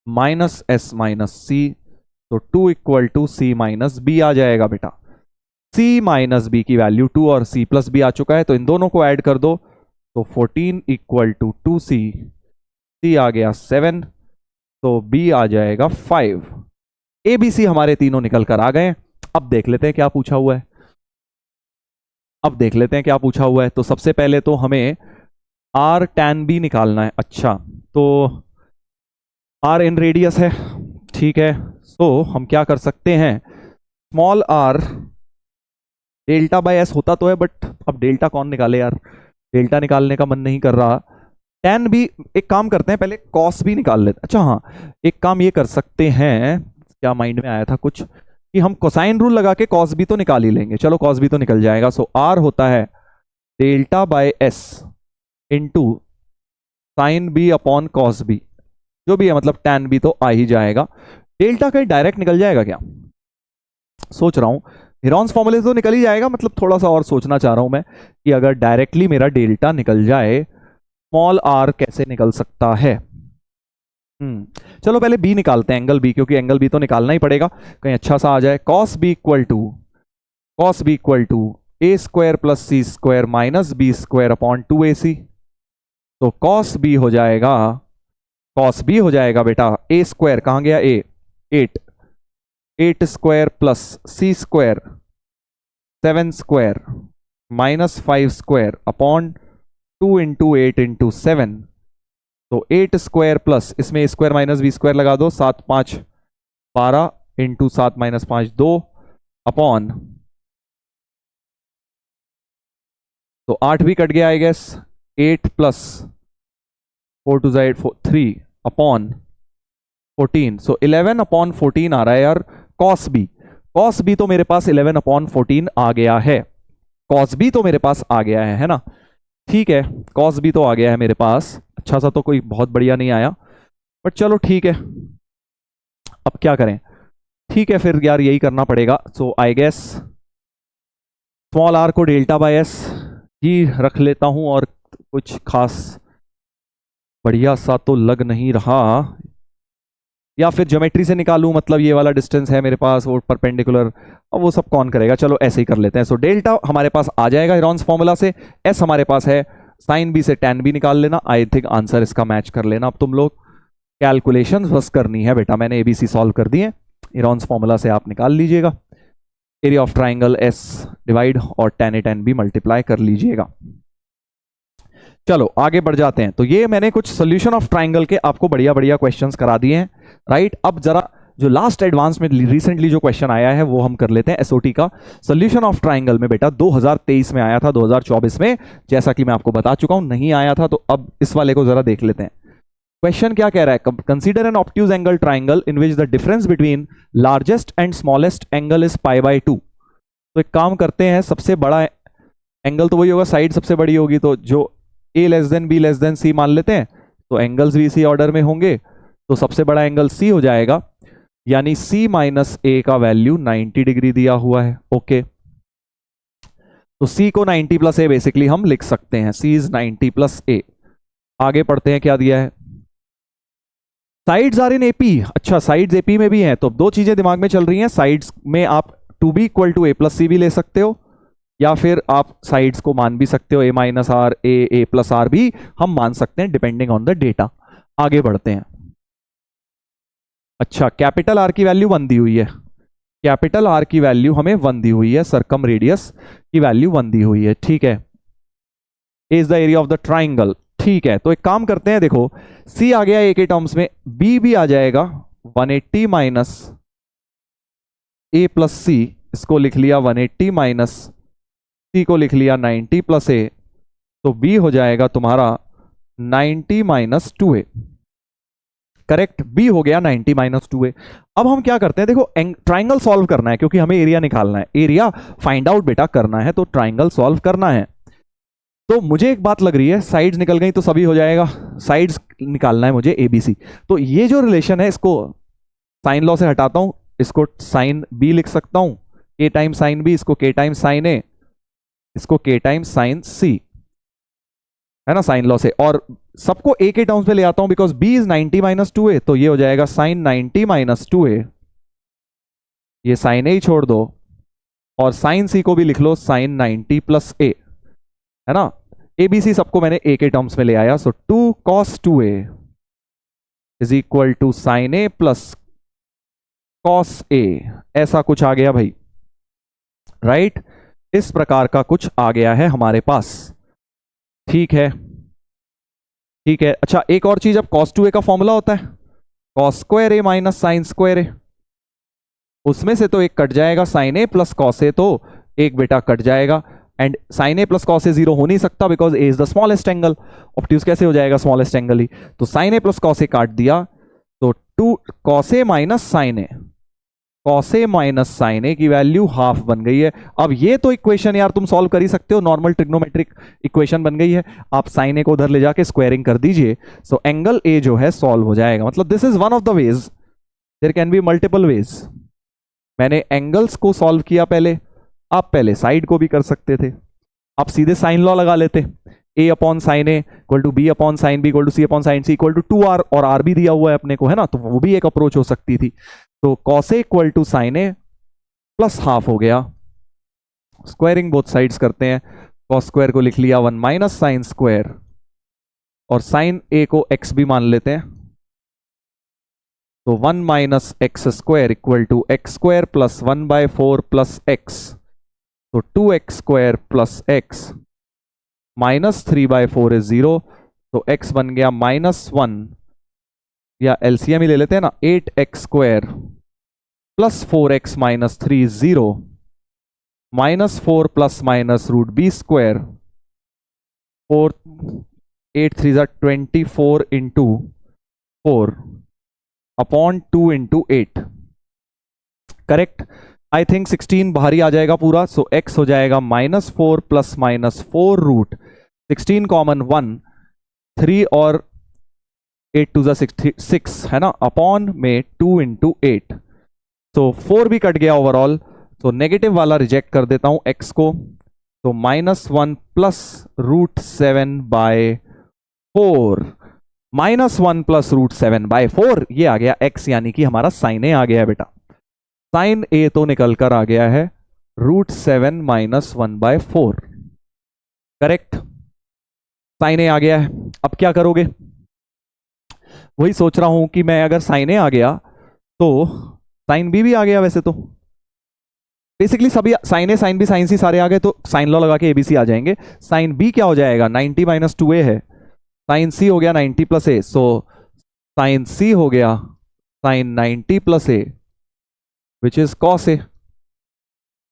minus s minus c, तो 2 equal to c minus b आ जाएगा बेटा। c माइनस बी की वैल्यू 2 और c प्लस बी आ चुका है, तो इन दोनों को ऐड कर दो, तो 14 इक्वल टू 2c, c आ गया 7, तो b आ जाएगा 5। a b c हमारे तीनों निकल कर आ गए। अब देख लेते हैं क्या पूछा हुआ है, अब देख लेते हैं क्या पूछा हुआ है। तो सबसे पहले तो हमें r tan b निकालना है। अच्छा, तो r इन रेडियस है, ठीक है, सो हम क्या कर सकते हैं, small r delta by S होता तो है, बट अब डेल्टा कौन निकाले यार, डेल्टा निकालने का मन नहीं कर रहा। tan भी, एक काम करते हैं पहले cos भी निकाल लेते। अच्छा हाँ, एक काम ये कर सकते हैं, क्या माइंड में आया था कुछ, कि हम कोसाइन रूल लगा के cos भी तो निकाल ही लेंगे। चलो cos भी तो निकल जाएगा। सो r होता है delta by S into sine B upon cos B, जो भी है, मतलब tan भी तो आ ही जाएगा। डेल्टा कहीं डायरेक्ट निकल जाएगा क्या, सोच रहा हूं, हेरॉन्स फॉर्मूले से तो निकल ही जाएगा, मतलब थोड़ा सा और सोचना चाह रहा हूं मैं कि अगर डायरेक्टली मेरा डेल्टा निकल जाए, स्मॉल r कैसे निकल सकता है। चलो पहले b निकालते हैं, एंगल b, क्योंकि एंगल b तो निकालना ही पड़ेगा, कहीं अच्छा सा आ जाए। cos b equal to a square plus C square minus B square upon 2ac, तो cos b हो जाएगा बेटा a स्क्वायर, कहां गया a, 8 square plus C square 7 square minus 5 square upon 2 into 8 into 7, तो 8 स्क्वायर प्लस, इसमें square minus B square लगा दो, 7 5 12 इंटू 7 माइनस 5 2 अपॉन, तो 8 भी कट गया I guess, 8 plus 4 to 8 3 upon 14, so 11 upon 14 आ रहा है यार। cos b तो मेरे पास 11 अपॉन 14 आ गया है, cos b तो मेरे पास आ गया है ना, ठीक है, cos b तो आ गया है मेरे पास। अच्छा सा तो कोई बहुत बढ़िया नहीं आया, बट चलो ठीक है, अब क्या करें, ठीक है फिर यार यही करना पड़ेगा। सो आई गेस स्मॉल r को डेल्टा बाय एस ही रख लेता हूं, और कुछ खास बढ़िया सा तो लग नहीं रहा, या फिर ज्योमेट्री से निकालूं, मतलब ये वाला डिस्टेंस है मेरे पास, वो परपेंडिकुलर, अब वो सब कौन करेगा, चलो ऐसे ही कर लेते हैं। सो डेल्टा हमारे पास आ जाएगा हेरॉन्स फॉर्मूला से, एस हमारे पास है, साइन बी से tan बी निकाल लेना, आई थिंक आंसर इसका मैच कर लेना। अब तुम लोग कैलकुलेशंस बस करनी है बेटा, मैंने एबीसी सॉल्व कर दिए, हेरॉन्स फॉर्मूला से आप निकाल लीजिएगा, area of triangle S divide और tan a tan b multiply कर लीजिएगा। चलो आगे बढ़ जाते हैं। तो ये मैंने कुछ सोल्यूशन ऑफ ट्राइंगल के आपको बढ़िया बढ़िया क्वेश्चंस करा दिए हैं, राइट। अब जरा जो लास्ट एडवांस में रिसेंटली जो क्वेश्चन आया है वो हम कर लेते हैं। एसओटी का सोल्यूशन ऑफ ट्राइंगल में बेटा 2023 में आया था, 2024 में जैसा कि मैं आपको बता चुका हूं नहीं आया था, तो अब इस वाले को जरा देख लेते हैं। क्वेश्चन क्या कह रहा है, consider an obtuse angle triangle in which the difference between largest and smallest angle is π/2। तो एक काम करते हैं, सबसे बड़ा एंगल तो वही होगा, साइड सबसे बड़ी होगी, तो जो a less than b less than c मान लेते हैं, तो एंगल्स भी इसी ऑर्डर में होंगे, तो सबसे बड़ा एंगल c हो जाएगा, यानी c माइनस a का वैल्यू 90 डिग्री दिया हुआ है। ओके, तो c को 90 प्लस a बेसिकली हम लिख सकते हैं, c इज 90 प्लस a। आगे पढ़ते हैं क्या दिया है, साइड्स आर इन एपी। अच्छा, साइड्स एपी में भी हैं, तो दो चीजें दिमाग में चल रही हैं, साइड्स में आप 2b equal to a plus c भी ले सकते हो, या फिर आप साइड्स को मान भी सकते हो a minus R, a plus R भी हम मान सकते हैं, डिपेंडिंग ऑन द डेटा। आगे बढ़ते हैं। अच्छा, कैपिटल आर की वैल्यू 1 दी हुई है, कैपिटल आर की वैल्यू हमें 1 दी हुई है, सरकम रेडियस की वैल्यू 1 दी हुई है, ठीक है। A is the area of the triangle, ठीक है। तो एक काम करते हैं, देखो सी आ गया ए के टर्म्स में, बी भी आ जाएगा 180 माइनस ए प्लस सी, इसको लिख लिया 180 माइनस सी को लिख लिया 90 प्लस ए, तो बी हो जाएगा तुम्हारा 90 माइनस 2a, करेक्ट, बी हो गया 90 माइनस 2a। अब हम क्या करते हैं, देखो ट्राइंगल सॉल्व करना है, क्योंकि हमें एरिया निकालना है, एरिया फाइंड आउट बेटा करना है, तो ट्राइंगल सॉल्व करना है। तो मुझे एक बात लग रही है, साइड्स निकल गई तो सभी हो जाएगा, साइड्स निकालना है मुझे एबीसी। तो ये जो रिलेशन है इसको साइन लॉ से हटाता हूं, इसको साइन बी लिख सकता हूं, के टाइम साइन बी, इसको के टाइम साइन ए, इसको के टाइम साइन सी, है ना, साइन लॉ से। और सबको ए के टर्म्स में ले आता हूं because B is 90 minus 2a, तो ये हो जाएगा साइन 90 माइनस 2a, ये साइन ए ही छोड़ दो, और साइन सी को भी लिख लो साइन 90 प्लस ए, है ना। एबीसी सबको मैंने ए के टर्म्स में ले आया, so 2 cos 2a is equal to sine A plus cos a, ऐसा कुछ आ गया भाई, राइट इस प्रकार का कुछ आ गया है हमारे पास। ठीक है, ठीक है। अच्छा एक और चीज, अब cos 2a का फॉर्मूला होता है cos square A minus sine square A, उसमें से तो एक कट जाएगा, sine A plus cos A तो एक बेटा कट जाएगा, and sine A plus cos A zero हो नहीं सकता because A is the smallest angle, obtuse कैसे हो जाएगा, स्मॉलेस्ट एंगल ही, तो sine A plus cos A काट दिया, तो 2 cos A minus sine A, cos A minus sine A की वैल्यू हाफ बन गई है। अब ये तो इक्वेशन यार तुम सॉल्व कर ही सकते हो, नॉर्मल ट्रिग्नोमेट्रिक इक्वेशन बन गई है, आप साइन ए को उधर ले जाके स्क्वायरिंग कर दीजिए, सो एंगल ए जो है सॉल्व हो जाएगा। मतलब this is one of the ways, there can be multiple ways. मैंने एंगल्स को सॉल्व किया पहले, आप पहले साइड को भी कर सकते थे, आप सीधे साइन लॉ लगा लेते, a upon sine A equal to B upon sine B equal to C upon sine C equal to 2r, और r भी दिया हुआ है अपने को, है ना, तो वो भी एक अप्रोच हो सकती थी। तो cos a equal to sine A plus half हो गया, स्क्वायरिंग बोथ साइड्स करते हैं, cos स्क्वायर को लिख लिया 1 माइनस साइन स्क्वायर, और साइन a को x भी मान लेते हैं, तो 1 minus X square equal to X square plus 1/4 plus X, तो 2x square plus X minus 3/4 is 0, तो x बन गया -1, या एलसीएम ही ले लेते हैं ना, 8x square plus 4x minus 3 0, -4 plus minus root b square, 4 8 3 24 into 4 upon 2 into 8, correct. I think 16 बाहर ही आ जाएगा पूरा, सो x हो जाएगा -4 प्लस -4 रूट 16 कॉमन 1, 3 और 8 2 6 है ना, अपॉन में 2 इंटू 8, तो 4 भी कट गया ओवरऑल, तो नेगेटिव वाला रिजेक्ट कर देता हूं x को, तो -1 प्लस रूट 7/4, -1 प्लस रूट 7/4, ये आ गया x, यानी कि हमारा साइन ए आ गया है बेटा। साइन ए तो निकल कर आ गया है रूट 7 माइनस 1/4, करेक्ट, साइन ए आ गया है। अब क्या करोगे, वही सोच रहा हूं कि मैं अगर साइन ए आ गया तो साइन बी भी आ गया, वैसे तो बेसिकली सभी साइन ए साइन बी साइन सी सारे आ गए, तो साइन लॉ लगा के एबीसी आ जाएंगे। साइन बी क्या हो जाएगा, 90 माइनस 2a है, साइन सी हो गया 90 प्लस ए, सो साइन सी हो गया sine 90 plus a which is cos a.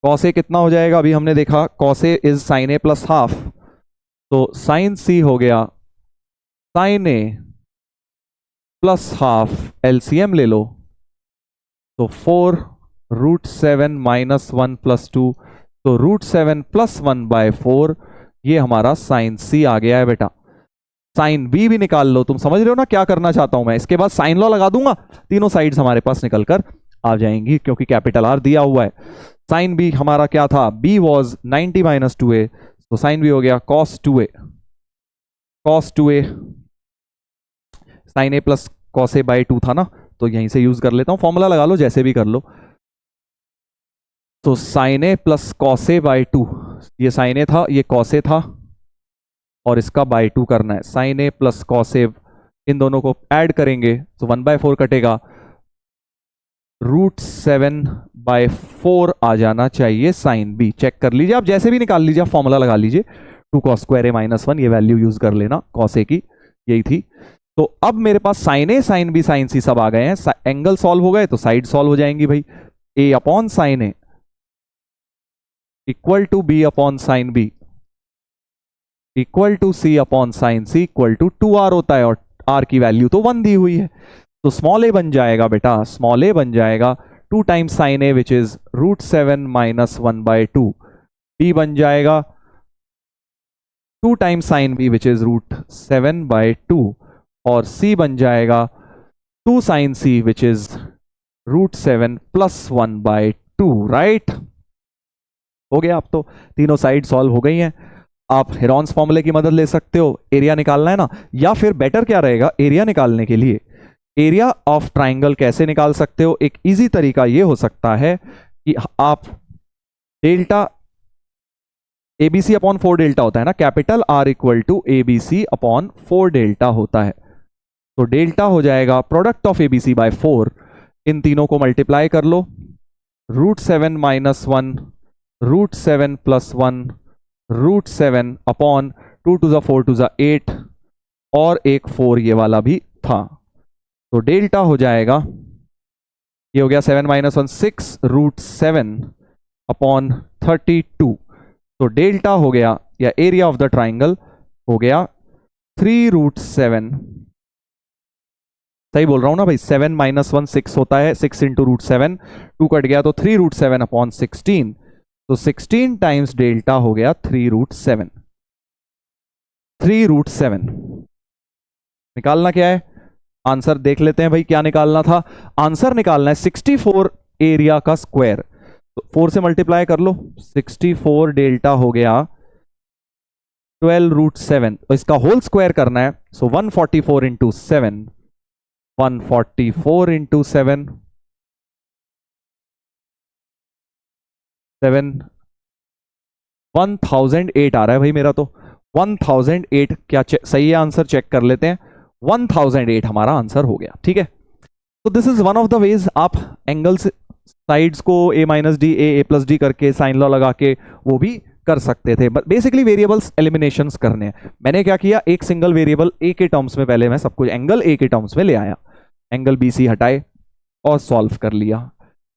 Cos a कितना हो जाएगा, अभी हमने देखा cos a is sine A plus half, तो साइन सी हो गया साइन ए प्लस हाफ, एलसीएम ले लो, तो 4 रूट 7 माइनस 1 प्लस 2, तो रूट 7 प्लस 1/4, ये हमारा साइन सी आ गया है बेटा। साइन बी भी निकाल लो, तुम समझ रहे हो ना क्या करना चाहता हूं मैं, इसके बाद साइन लॉ लगा दूंगा, तीनों साइड्स हमारे पास निकलकर आ जाएंगी क्योंकि कैपिटल आर दिया हुआ है। साइन बी हमारा क्या था, बी वॉज 90 माइनस 2a, तो साइन बी हो गया cos 2a, cos 2a, sine A plus cos a by 2 था ना, तो यहीं से यूज कर लेता हूं, फॉर्मूला लगा लो जैसे भी कर लो, तो sine A plus cos a by 2, ये साइन ए था ये cos a था, और इसका बाई 2 करना है, sine A plus cos a, इन दोनों को ऐड करेंगे तो 1/4 कटेगा, रूट 7/4 आ जाना चाहिए साइन बी। चेक कर लीजिए आप, जैसे भी निकाल लीजिए, फॉर्मूला लगा लीजिए, 2 cos स्क्वायर ए माइनस 1, ये वैल्यू यूज कर लेना cos ए की, यही थी। तो अब मेरे पास साइन ए साइन बी साइन सी सब आ गए हैं, एंगल सॉल्व हो गए तो साइड सॉल्व हो जाएंगी भाई, a upon sine A equal to B upon sine B equal to C upon sine C equal to 2r होता है, और r की वैल्यू तो 1 दी हुई है, तो स्मॉल ए बन जाएगा बेटा, स्मॉल ए बन जाएगा 2 times sine a which is root 7 minus 1/2, b बन जाएगा 2 times sine b which is √7/2 और सी बन जाएगा 2 sine c which is √7 + 1/2, right. हो गया। आप तो तीनों साइड सॉल्व हो गई हैं। आप हेरॉन्स फॉर्मूले की मदद ले सकते हो, एरिया निकालना है ना, या फिर बेटर क्या रहेगा, एरिया निकालने के लिए एरिया ऑफ ट्राइंगल कैसे निकाल सकते हो। एक इजी तरीका ये हो सकता है कि आप डेल्टा एबीसी अपॉन 4 डेल्टा होता है ना, capital R equal to abc upon 4 delta होता है। तो डेल्टा हो जाएगा प्रोडक्ट ऑफ एबीसी बाय 4, इन तीनों को मल्टीप्लाई कर लो, √7 - 1 √7 + 1 √7 upon 2 to the 4 to the 8 और एक 4 ये वाला भी था। तो डेल्टा हो जाएगा, ये हो गया 7 - 1 6 √7 अपॉन 32। तो डेल्टा हो गया या एरिया ऑफ द ट्राइंगल हो गया 3√7। सही बोल रहा हूं ना भाई, 7 - 1 6 होता है, 6 × √7, 2 कट गया तो 3√7 अपॉन 16। तो 16 टाइम्स डेल्टा हो गया 3√7। 3√7 निकालना क्या है, आंसर देख लेते हैं भाई क्या निकालना था। आंसर निकालना है 64 एरिया का स्क्वायर। तो 4 से मल्टीप्लाई कर लो, 64 डेल्टा हो गया 12√7। तो इसका होल स्क्वायर करना है, सो 144 × 7, 144 × 7 1008 आ रहा है भाई मेरा। तो 1008 क्या सही है आंसर, चेक कर लेते हैं। 1008 हमारा आंसर हो गया, ठीक है। तो this is one of the veg आप एंगल्स साइड्स को A-D A+D करके साइन लॉ लगा के वो भी कर सकते थे। बेसिकली वेरिएबल्स एलिमिनेशंस करने हैं। मैंने क्या किया, एक सिंगल वेरिएबल A के टर्म्स में पहले मैं सब कुछ एंगल A के टर्म्स में ले आया, एंगल BC हटाए और सॉल्व कर लिया।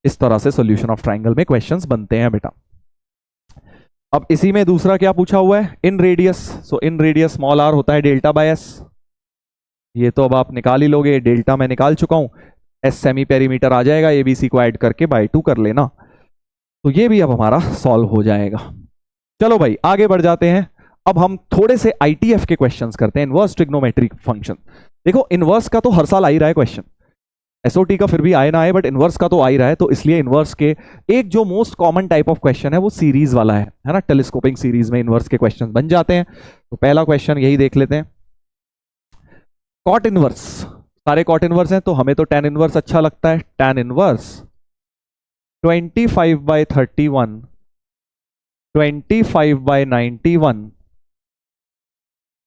इस तरह से सॉल्यूशन ऑफ ट्राइंगल में क्वेश्चंस बनते हैं बेटा। अब इसी में दूसरा क्या पूछा हुआ है, इन रेडियस। सो इन रेडियस स्मॉल r होता है डेल्टा बाय s। ये तो अब आप निकाल ही लोगे, डेल्टा मैं निकाल चुका हूं, s सेमी पेरीमीटर आ जाएगा, ABC को ऐड करके बाय 2 कर लेना। तो ये भी अब हमारा सॉल्व हो जाएगा। चलो भाई आगे बढ़ जाते हैं। अब हम थोड़े से ITF के क्वेश्चंस करते हैं, इनवर्स ट्रिग्नोमेट्रिक फंक्शन। देखो इनवर्स का तो हर साल आ ही रहा है क्वेश्चन, SOT का फिर भी आए ना आए, बट इनवर्स का तो आ ही रहा है। तो इसलिए इनवर्स के एक जो most common type of question है वो सीरीज वाला है ना, टेलीस्कोपिंग सीरीज में इनवर्स के क्वेश्चन बन जाते हैं। तो पहला क्वेश्चन यही देख लेते हैं, कॉट इनवर्स। सारे कॉट इनवर्स हैं तो हमें तो tan इनवर्स अच्छा लगता है। tan इनवर्स 25/31, 25/91,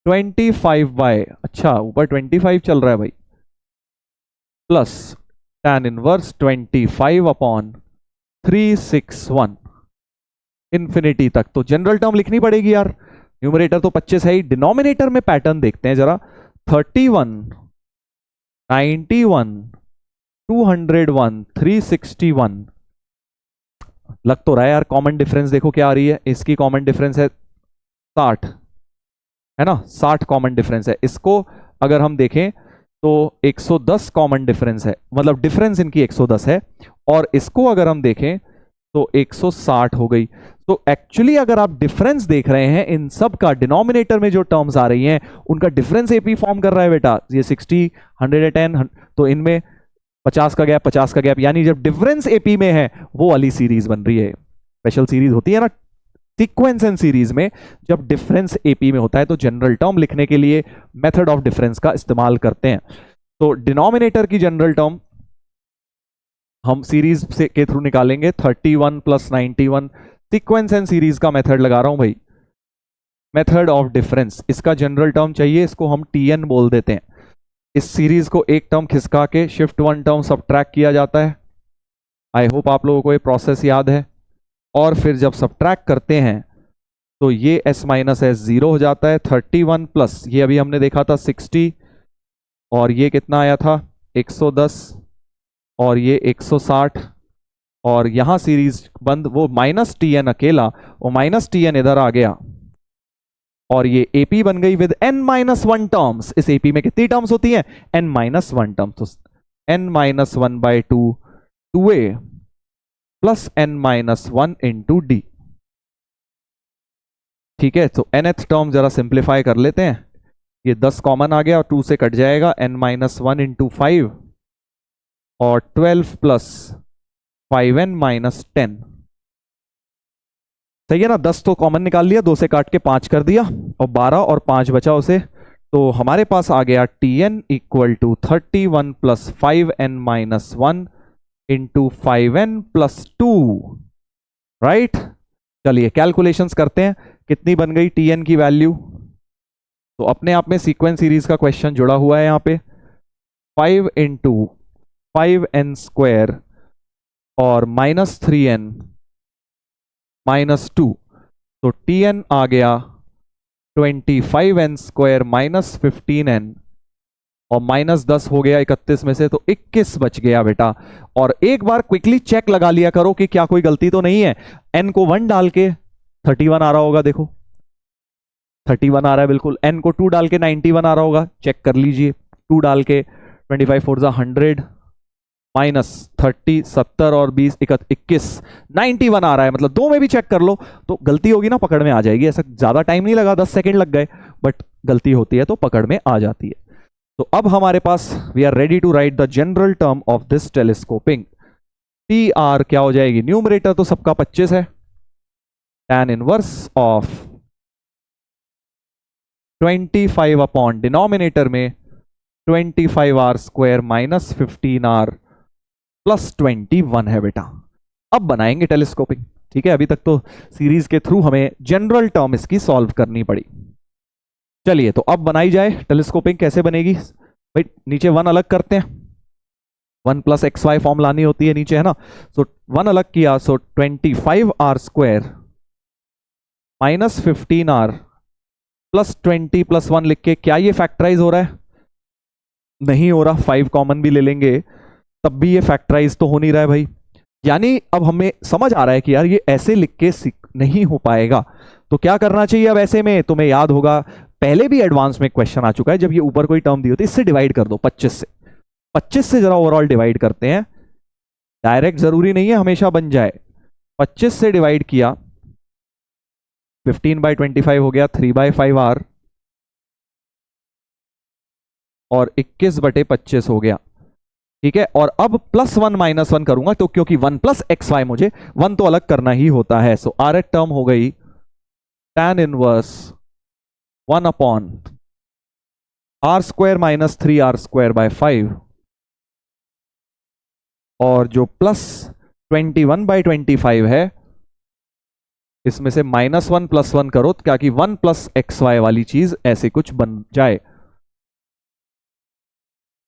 25 अच्छा ऊपर 25 चल रहा है भाई, प्लस tan इनवर्स 25/361 इंफिनिटी तक। तो जनरल टर्म लिखनी पड़ेगी यार, न्यूमरेटर तो 25 है ही, डिनोमिनेटर में पैटर्न देखते हैं जरा। 31, 91, 201, 361 लग तो रहा है यार। कॉमन डिफरेंस देखो क्या आ रही है, इसकी कॉमन डिफरेंस है 60 है ना, 60 कॉमन डिफरेंस है। इसको अगर हम देखें तो 110 कॉमन डिफरेंस है, मतलब डिफरेंस इनकी 110 है। और इसको अगर हम देखें तो 160 हो गई। तो एक्चुअली अगर आप डिफरेंस देख रहे हैं इन सब का, डिनोमिनेटर में जो टर्म्स आ रही हैं उनका डिफरेंस एपी फॉर्म कर रहा है बेटा। ये 60, 110, तो इनमें 50 का गैप, 50 का गैप, यानी जब डिफरेंस एपी में है वो वाली सीरीज बन रही है। स्पेशल सीरीज होती है ना सीक्वेंस एंड सीरीज में, जब डिफरेंस एपी में होता है तो जनरल टर्म लिखने के लिए मेथड ऑफ डिफरेंस का इस्तेमाल करते हैं। तो डिनोमिनेटर की जनरल टर्म हम सीरीज से के थ्रू निकालेंगे, 31 + 91। सीक्वेंस एंड सीरीज का मेथड लगा रहा हूं भाई, मेथड ऑफ डिफरेंस। इसका जनरल टर्म चाहिए, इसको हम TN बोल देते हैं। इस सीरीज को एक टर्म खिसका के शिफ्ट 1 टर्म सब्ट्रैक्ट किया जाता है। आई होप आप लोगों को ये प्रोसेस याद है। और फिर जब सब्ट्रैक्ट करते हैं तो ये s - s 0 हो जाता है। 31 प्लस ये अभी हमने देखा था 60, और ये कितना आया था 110, और ये 160, और यहां सीरीज बंद, वो -TN अकेला, वो -TN इधर आ गया, और ये AP बन गई विद n-1 टर्म्स। इस AP में कितनी टर्म्स होती हैं, n-1 टर्म्स। तो n-1/2 2a plus n-1 × d। ठीक है, तो nth टर्म जरा सिंप्लीफाई कर लेते हैं। ये 10 कॉमन आ गया और 2 से कट जाएगा, n-1 इंटू 5 और 12 प्लस 5n-10। सही है ना, 10 तो कॉमन निकाल लिया, 2 से काट के 5 कर दिया और 12 और 5 बचा उसे, तो हमारे पास आ गया Tn equal to 31 plus 5n-1 into 5n+2, right. चलिए कैलकुलेशंस करते हैं, कितनी बन गई Tn की वैल्यू। तो अपने आप में सीक्वेंस सीरीज का क्वेश्चन जुड़ा हुआ है यहाँ पे, 5 इंटू 5n² और -3n -2, तो Tn आ गया 25n² -15n और -10 हो गया 31 में से, तो 21 बच गया बेटा। और एक बार क्विकली चेक लगा लिया करो कि क्या कोई गलती तो नहीं है। n को 1 डाल के 31 आ रहा होगा, देखो 31 आ रहा है बिल्कुल। n को 2 डाल के 91 आ रहा होगा, चेक कर लीजिए। 2 डाल के 25 4 100 -30 70 और 20 21 91 आ रहा है, मतलब 2 में भी चेक कर लो तो गलती होगी ना, पकड़ में आ जाएगी। ऐसा ज्यादा टाइम नहीं लगा, 10 सेकंड लग गए, बट गलती होती है तो पकड़ में आ जाती है। तो अब हमारे पास we are ready to write the general term of this telescoping. T r क्या हो जाएगी, न्यूमरेटर तो सबका 25 है, tan inverse of 25 upon denominator में 25r² माइनस 15r प्लस 21 है बेटा। अब बनाएंगे टेलीस्कोपिंग, ठीक है। अभी तक तो सीरीज के थ्रू हमें जनरल टर्म इसकी सॉल्व करनी पड़ी। चलिए तो अब बनाई जाए टेलीस्कोपिंग। कैसे बनेगी भाई, नीचे 1 अलग करते हैं, 1 प्लस XY फॉर्म लानी होती है नीचे, है ना। सो 1 अलग किया, सो 25r² minus 15r plus 20 plus 1 लिख के, क्या ये फैक्टराइज हो रहा है, नहीं हो रहा। 5 कॉमन भी ले लेंगे तब भी ये फैक्टराइज तो हो नहीं रहा है भाई। यानी अब हमें समझ आ रहा है कि यार ये ऐसे लिख के नहीं हो पाएगा, तो क्या करना चाहिए अब ऐसे में। तुम्हें याद होगा पहले भी एडवांस में क्वेश्चन आ चुका है, जब ये ऊपर कोई टर्म दी होती है इससे डिवाइड कर दो 25 से जरा ओवरऑल डिवाइड करते हैं। डायरेक्ट जरूरी नहीं है हमेशा बन जाए। 25 से डिवाइड किया, 15/25 हो गया, 3/5r और 21/25 हो गया, ठीक है। और अब +1 -1 करूंगा तो, क्योंकि 1 प्लस XY मुझे 1 तो अलग करना ही होता है। सो आर एट टर्म हो गई tan inverse 1 upon r² minus 3r²/5 और जो प्लस 21/25 है इसमें से -1 + 1 करो, ताकि 1 प्लस XY वाली चीज ऐसे कुछ बन जाए।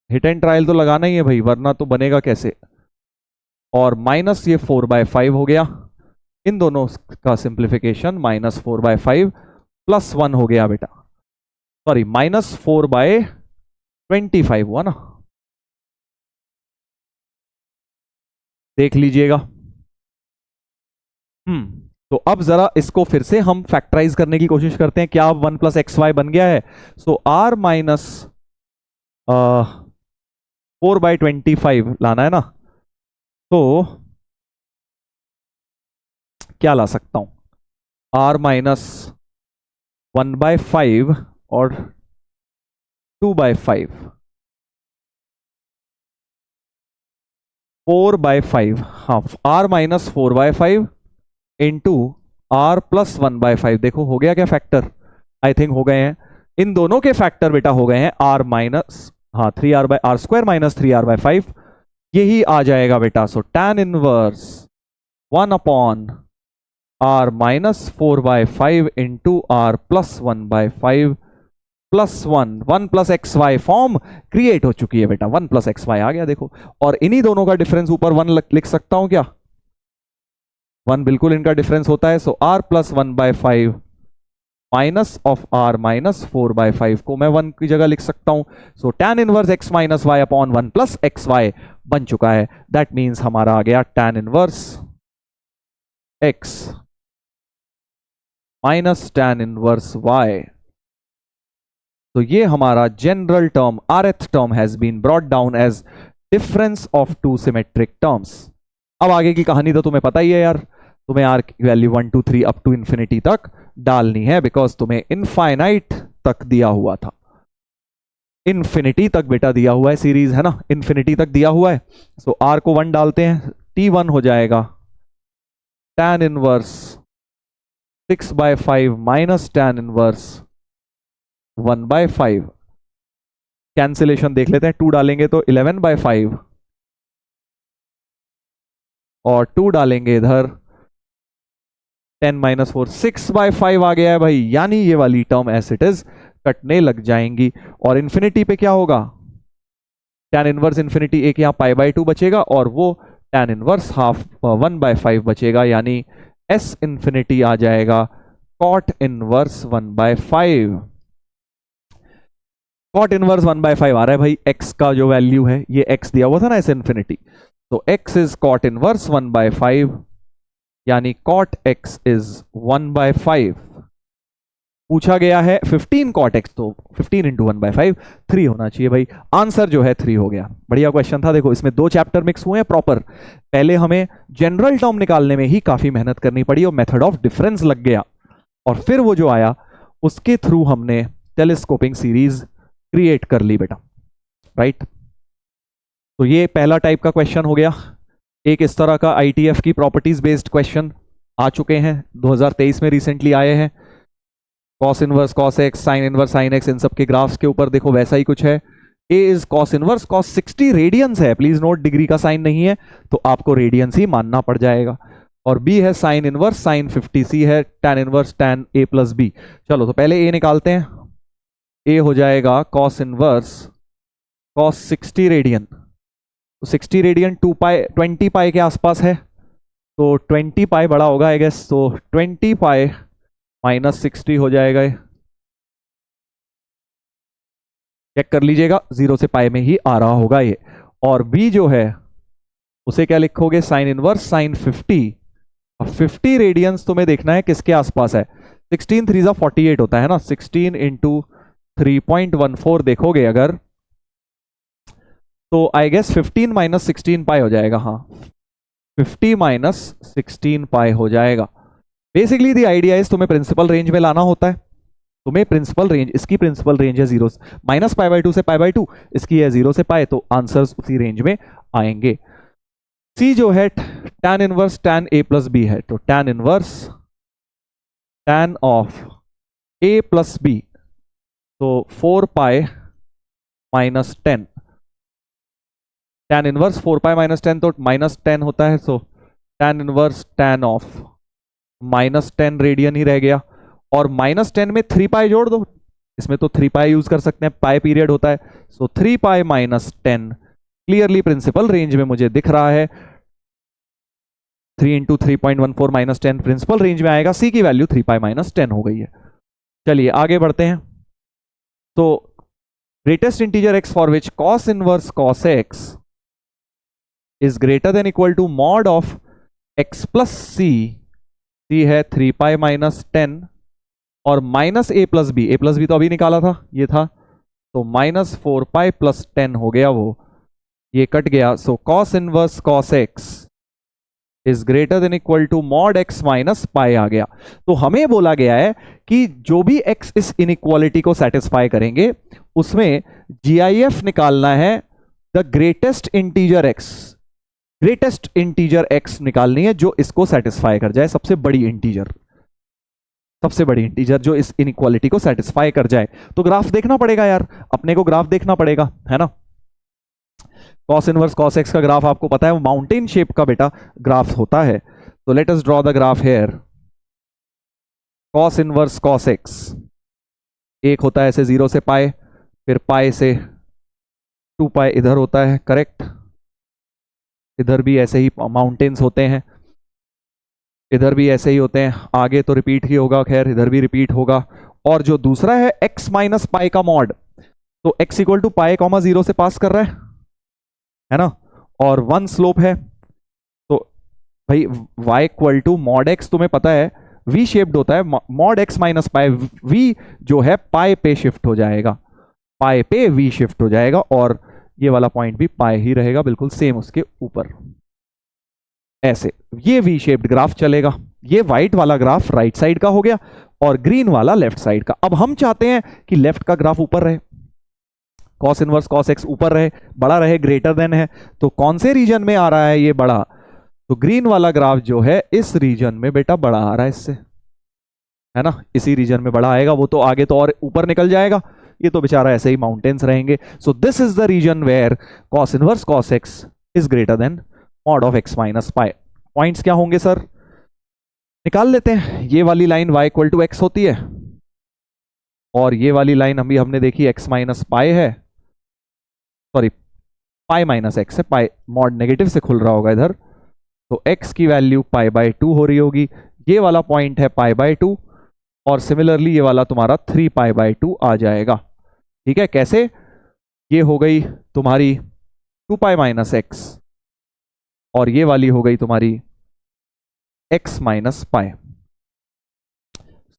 हिट एंड ट्रायल तो लगाना ही है भाई, वरना तो बनेगा कैसे। और माइनस ये 4/5 हो गया, इन दोनों का सिंप्लीफिकेशन -4/5 + 1 हो गया बेटा, सॉरी -4/25 हुआ ना, देख लीजिएगा। तो अब जरा इसको फिर से हम फैक्टराइज करने की कोशिश करते हैं। क्या अब 1 प्लस XY बन गया है। सो r माइनस 4/25 लाना है ना, तो क्या ला सकता हूं, r माइनस 1/5 और 2/5, 4/5, हाँ r minus 4/5 into r plus 1/5। देखो हो गया क्या फैक्टर, आई थिंक हो गए हैं। इन दोनों के फैक्टर बेटा हो गए हैं r माइनस, हाँ 3r/r² माइनस 3r/5, यही आ जाएगा बेटा। सो tan inverse 1 upon r minus 4/5 into r plus 1/5 plus 1 plus XY form create हो चुकी है बेटा, 1 प्लस XY आ गया देखो। और इन्हीं दोनों का डिफरेंस ऊपर 1 लिख सकता हूं क्या, 1 बिल्कुल इनका डिफरेंस होता है। सो r plus 1/5 minus of r minus 4/5 को मैं 1 की जगह लिख सकता हूं। सो tan inverse x minus y upon 1 plus XY बन चुका है। दैट मीन्स हमारा आ गया tan inverse x minus tan inverse y। तो ये हमारा general term rth term has been brought down as difference of two symmetric terms. अब आगे की कहानी तो तुम्हें पता ही है यार। तुम्हें आर की वैल्यू 1 2 3 अप टू इंफिनिटी तक डालनी है, बिकॉज तुम्हें इनफाइनाइट तक दिया हुआ था, इन्फिनिटी तक बेटा दिया हुआ है सीरीज, है ना, इन्फिनिटी तक दिया हुआ है। सो आर को 1 डालते हैं, T1 हो जाएगा tan inverse 6/5 minus tan inverse 1/5। Cancellation देख लेते हैं, 2 डालेंगे तो 11/5 और 2 डालेंगे इधर 10 - 4 6/5 आ गया है भाई, यानी ये वाली टर्म एज इट इज कटने लग जाएंगी। और इन्फिनिटी पे क्या होगा, tan इनवर्स इन्फिनिटी एक यहां π/2 बचेगा और वो tan इनवर्स हाफ 1/5 बचेगा, यानी s इन्फिनिटी आ जाएगा cot इनवर्स 1/5। cot इनवर्स 1/5 आ रहा है भाई, x का जो वैल्यू है, ये x दिया हुआ था ना s इन्फिनिटी, तो x इज cot इनवर्स 1/5, यानी cot x इज 1/5। पूछा गया है 15 cot x, तो 15 इंटू 1/5 3 होना चाहिए भाई, आंसर जो है 3 हो गया। बढ़िया क्वेश्चन था। देखो इसमें 2 चैप्टर मिक्स हुए हैं प्रॉपर, पहले हमें जनरल टर्म निकालने में ही काफी मेहनत करनी पड़ी और मेथड ऑफ डिफरेंस लग गया, और फिर वो जो आया उसके थ्रू हमने टेलीस्कोपिंग सीरीज क्रिएट कर ली बेटा, राइट। तो ये पहला टाइप का क्वेश्चन हो गया। एक इस तरह का ITF की प्रॉपर्टीज बेस्ड क्वेश्चन आ चुके हैं, 2023 में रिसेंटली आए हैं। Cos inverse cos x, sine inverse sine x, इन सब के ग्राफ्स के ऊपर देखो वैसा ही कुछ है। A is cos inverse cos 60 radians है, प्लीज नोट डिग्री का साइन नहीं है तो आपको रेडियंस ही मानना पड़ जाएगा। और बी है साइन इनवर्स साइन 50, सी है tan inverse tan a plus b. चलो तो पहले ए निकालते हैं, ए हो जाएगा कॉस इनवर्स कॉस 60 रेडियन, तो 60 रेडियन 20 पाई के आसपास है, तो 20 पाई बड़ा होगा आई गेस, तो 20 पाई माइनस 60 हो जाएगा। चेक कर लीजिएगा, 0 से पाई में ही आ रहा होगा ये। और बी जो है उसे क्या लिखोगे, साइन इनवर्स साइन 50। अब 50 रेडियंस तुम्हें देखना है किसके आसपास है, 16 3 48 होता है ना, 16 इंटू 3.14 देखोगे अगर, तो आई गेस 15 माइनस 16 पाई हो जाएगा, हाँ 50 माइनस 16 पाई हो जाएगा। बेसिकली दी आइडिया इज तुम्हें प्रिंसिपल रेंज में लाना होता है, तुम्हें प्रिंसिपल रेंज, इसकी प्रिंसिपल रेंज है 0 माइनस π/2 से π/2, इसकी है 0 से पाई, तो आंसर्स उसी रेंज में आएंगे। सी जो है tan inverse tan a plus b है, तो tan inverse tan of a plus b, तो 4 pi minus 10, tan inverse 4 pi minus 10 तो माइनस 10 होता है, so tan inverse tan of minus 10 radian ही रह गया। और माइनस 10 में 3 पाई जोड़ दो, इसमें तो 3 पाई यूज कर सकते हैं, पाई पीरियड होता है, so 3 pi minus 10 clearly principal range में मुझे दिख रहा है। 3 इंटू 3.14 माइनस 10 प्रिंसिपल रेंज में आएगा, सी की वैल्यू 3 पाई माइनस 10 हो गई है। चलिए आगे बढ़ते हैं। तो greatest integer x for which cos inverse cos x is greater than equal to mod of x plus c, c है 3 पाई माइनस 10 और माइनस ए प्लस बी तो अभी निकाला था, ये था, तो माइनस 4 पाई प्लस 10 हो गया, वो ये कट गया, so cos inverse cos x is greater than equal to mod x minus pi आ गया। तो हमें बोला गया है कि जो भी एक्स इस इनइक्वालिटी को सेटिस्फाई करेंगे उसमें GIF निकालना है, the greatest integer x, greatest integer x निकालनी है जो इसको सेटिस्फाई कर जाए, सबसे बड़ी इंटीजर, सबसे बड़ी इंटीजर जो इस इनइक्वालिटी को सेटिस्फाई कर जाए। तो ग्राफ देखना पड़ेगा यार, अपने को ग्राफ देखना पड़ेगा, है ना। कॉस इनवर्स कॉस एक्स का ग्राफ आपको पता है वो माउंटेन शेप का बेटा ग्राफ होता है, तो let us draw the graph here. Cos inverse cos x एक होता है ऐसे 0 से पाई, फिर पाई से 2 पाई इधर होता है, करेक्ट, इधर भी ऐसे ही माउंटेन्स होते हैं, इधर भी ऐसे ही होते हैं, आगे तो रिपीट ही होगा, खैर इधर भी रिपीट होगा। और जो दूसरा है x माइनस पाई का मॉड, तो x equal to pi comma 0 से पास कर रहा है ना, और 1 स्लोप है, तो भाई y equal to mod x तुम्हें पता है v शेप्ड होता है, mod x minus pi, v जो है पाई पे शिफ्ट हो जाएगा, पाई पे v शिफ्ट हो जाएगा, और ये वाला पॉइंट भी पाई ही रहेगा बिल्कुल सेम उसके ऊपर, ऐसे ये वी शेप्ड ग्राफ चलेगा। ये व्हाइट वाला ग्राफ राइट साइड का हो गया और ग्रीन वाला लेफ्ट साइड का। अब हम चाहते हैं कि लेफ्ट का ग्राफ ऊपर रहे, कॉस इनवर्स कॉस एक्स ऊपर रहे, बड़ा रहे, ग्रेटर देन है। तो कौन से रीजन में आ रहा है ये बड़ा? तो ग्रीन वाला ग्राफ जो है इस रीजन में बेटा बड़ा आ रहा है इससे, है ना, इसी रीजन में बड़ा आएगा। वो तो आगे तो और ऊपर निकल जाएगा, ये तो बेचारा ऐसे ही माउंटेन्स रहेंगे। So this is the region where cos inverse cos x is greater than mod of x minus pi. Points क्या होंगे सर? निकाल लेते हैं। ये वाली line y equal to x होती है और ये वाली लाइन अभी हमने देखी x माइनस पाई है, सॉरी पाई माइनस एक्स है, पाई मॉड नेगेटिव से खुल रहा होगा इधर, तो x की वैल्यू पाई बाय 2 हो रही होगी। ये वाला पॉइंट है पाई बाय 2 और सिमिलरली ये वाला तुम्हारा 3 पाई बाय 2 आ जाएगा। ठीक है, कैसे? ये हो गई तुम्हारी 2 पाई माइनस एक्स और ये वाली हो गई तुम्हारी x माइनस पाई।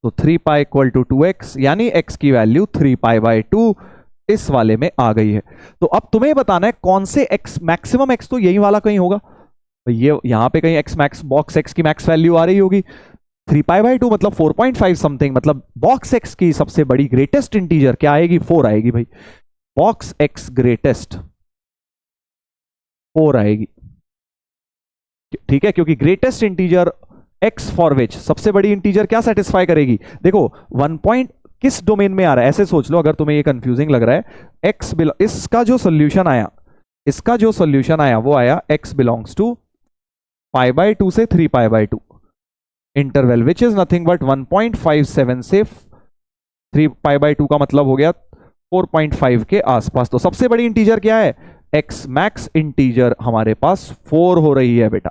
तो 3 पाई इक्वल टू 2x, यानी x की वैल्यू 3 पाई बाय 2 इस वाले में आ गई है। तो अब तुम्हें बताना है कौन से x मैक्सिमम x, तो यही वाला कहीं होगा, तो ये यहां पे कहीं x मैक्स, बॉक्स x की मैक्स वैल्यू आ रही होगी 3 पाई बाय 2 मतलब 4.5 समथिंग, मतलब बॉक्स x की सबसे बड़ी ग्रेटेस्ट इंटीजर क्या आएगी? 4 आएगी भाई। बॉक्स x ग्रेटेस्ट 4 आएगी। ठीक है, क्योंकि greatest integer x for which, सबसे बड़ी इंटीजर क्या सेटिस्फाई करेगी? देखो 1 पॉइंट किस डोमेन में आ रहा है ऐसे सोच लो, अगर तुम्हें ये कंफ्यूजिंग लग रहा है। x इसका जो सोल्यूशन आया, इसका जो सोल्यूशन आया वो आया x belongs to pi by 2 से 3 pi by 2 interval which is nothing but 1.57 से 3 पाई बाय 2 का मतलब हो गया 4.5 के आसपास। तो सबसे बड़ी इंटीजर क्या है? x मैक्स इंटीजर हमारे पास 4 हो रही है बेटा,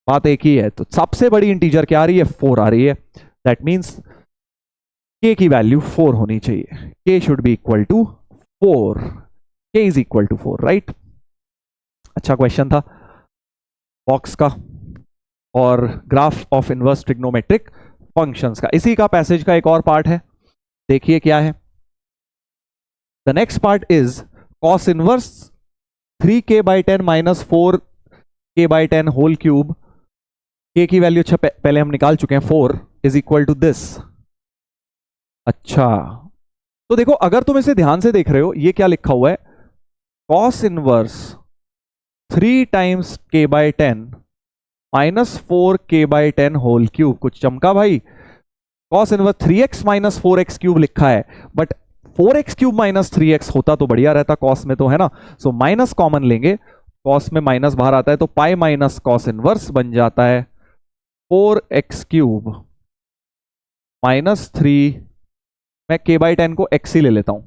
बात एक ही है। तो सबसे बड़ी इंटीजर क्या आ रही है? 4 आ रही है। दैट मीन्स k की वैल्यू 4 होनी चाहिए, k should be equal to 4, k is equal to 4, right. अच्छा क्वेश्चन था बॉक्स का और graph of inverse trigonometric functions का। इसी का पैसेज का एक और पार्ट है, देखिए क्या है। The next part is cos inverse 3k by 10 minus 4k by 10 whole cube. k की वैल्यू अच्छा पहले हम निकाल चुके हैं, 4 इज इक्वल टू दिस। अच्छा तो देखो, अगर तुम इसे ध्यान से देख रहे हो, ये क्या लिखा हुआ है? Cos inverse 3 times k by 10 minus 4k by 10 whole cube. कुछ चमका भाई? Cos inverse 3x minus 4x cube लिखा है, but 4x cube minus 3x होता तो बढ़िया रहता कॉस में, तो है ना। सो माइनस कॉमन लेंगे, कॉस में माइनस बाहर आता है तो पाई माइनस कॉस इनवर्स बन जाता है 4x क्यूब माइनस 3। मैं k बाई 10 को x ही ले लेता हूं,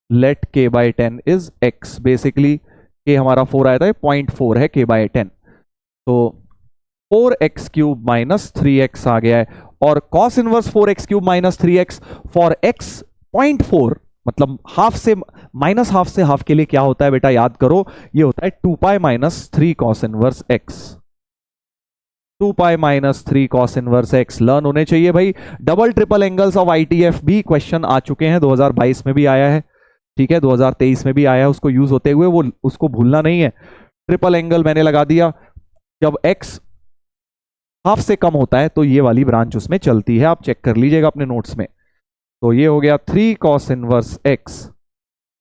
let k by 10 is x। Basically k हमारा 4 आया था, 0.4 है k बाई 10, तो 4x क्यूब माइनस 3x आ गया है। और cos inverse 4x cube minus 3x for x 0.4 मतलब हाफ से माइनस हाफ से हाफ के लिए क्या होता है बेटा? याद करो, ये होता है 2 pi minus 3 cos inverse x। 2 pi minus 3 cos inverse x learn होने चाहिए भाई। Double triple angles of ITF भी क्वेश्चन आ चुके हैं, 2022 में भी आया है, ठीक है, 2023 में भी आया है, उसको यूज होते हुए वो उसको भूलना नहीं है। ट्रिपल एंगल मैंने लगा दिया, जब x हाफ से कम होता है तो ये वाली ब्रांच उसमें चलती है, आप चेक कर लीजिएगा अपने नोट्स में। तो ये हो गया 3 cos इनवर्स x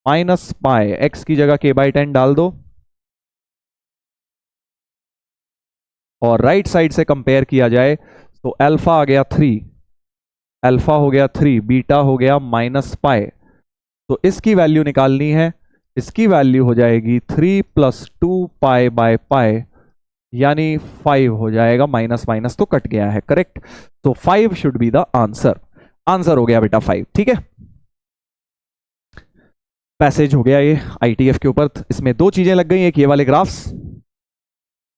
माइनस पाई, x की जगह k बाई 10 डाल दो और राइट साइड से कंपेयर किया जाए तो अल्फा आ गया 3, अल्फा हो गया 3, बीटा हो गया माइनस पाई। तो इसकी वैल्यू निकालनी है, इसकी वैल्यू हो जाएगी 3 प्लस 2 पाई बाय पाई, यानी 5 हो जाएगा। माइनस माइनस तो कट गया है, करेक्ट। तो 5 should be the answer. Answer हो गया बेटा 5, ठीक है। पैसेज हो गया ये ITF के ऊपर। इसमें दो चीजें लग गई, एक ये वाले ग्राफ्स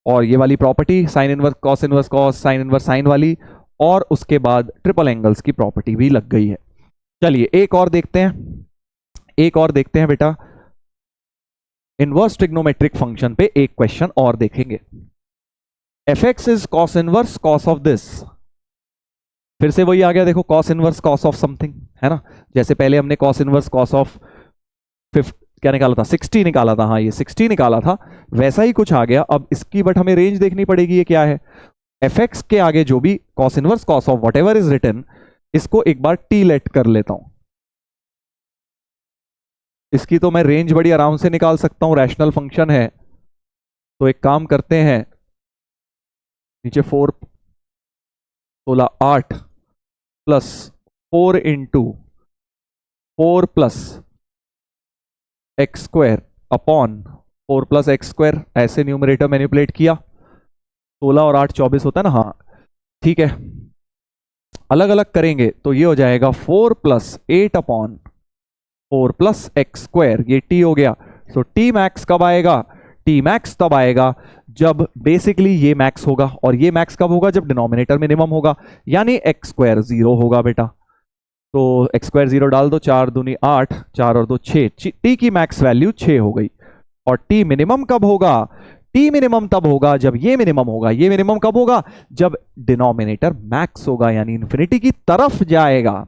और ये वाली property sine inverse cos sine inverse sign वाली, और उसके बाद ट्रिपल एंगल्स की प्रॉपर्टी भी लग गई है। चलिए एक और देखते हैं, एक और देखते हैं बेटा। इनवर्स ट्रिग्नोमेट्रिक फंक्शन पे एक क्वेश्चन और देखेंगे। fx is cos inverse cos of this. फिर से वही आ गया, देखो cos inverse cos of something, है ना। जैसे पहले हमने कॉस इनवर्स कॉस ऑफ क्या निकाला था, 60 निकाला था, हाँ ये 60 निकाला था, वैसा ही कुछ आ गया। अब इसकी बट हमें रेंज देखनी पड़ेगी, ये क्या है। एफ एक्स के आगे जो भी cos inverse cos of whatever is written, इसको एक बार टी लेट कर लेता हूं। इसकी तो मैं रेंज बड़ी आराम से निकाल सकता हूं, रैशनल फंक्शन है। तो एक काम करते हैं, नीचे 4 16 8 plus 4 into 4 plus x square upon 4 plus x square, ऐसे न्यूमरेटर मैनिपुलेट किया। 16 और 8 24 होता है ना, हाँ ठीक है। अलग अलग करेंगे तो ये हो जाएगा 4 plus 8 upon 4 plus x square, ये टी हो गया। सो टी मैक्स कब आएगा? टी मैक्स तब आएगा जब बेसिकली ये मैक्स होगा, और ये मैक्स कब होगा? जब डिनोमिनेटर मिनिमम होगा, यानी एक्स स्क्वायर 0 होगा बेटा। तो एक्स स्क्वायर 0 डाल दो, 4 दूनी 8, 4 और 2 6, टी की मैक्स वैल्यू 6 हो गई। और टी मिनिमम कब होगा? टी मिनिमम तब होगा जब ये मिनिमम होगा। ये मिनिमम कब होगा? जब डिनोमिनेटर मैक्स होगा, यानी इंफिनिटी की तरफ जाएगा।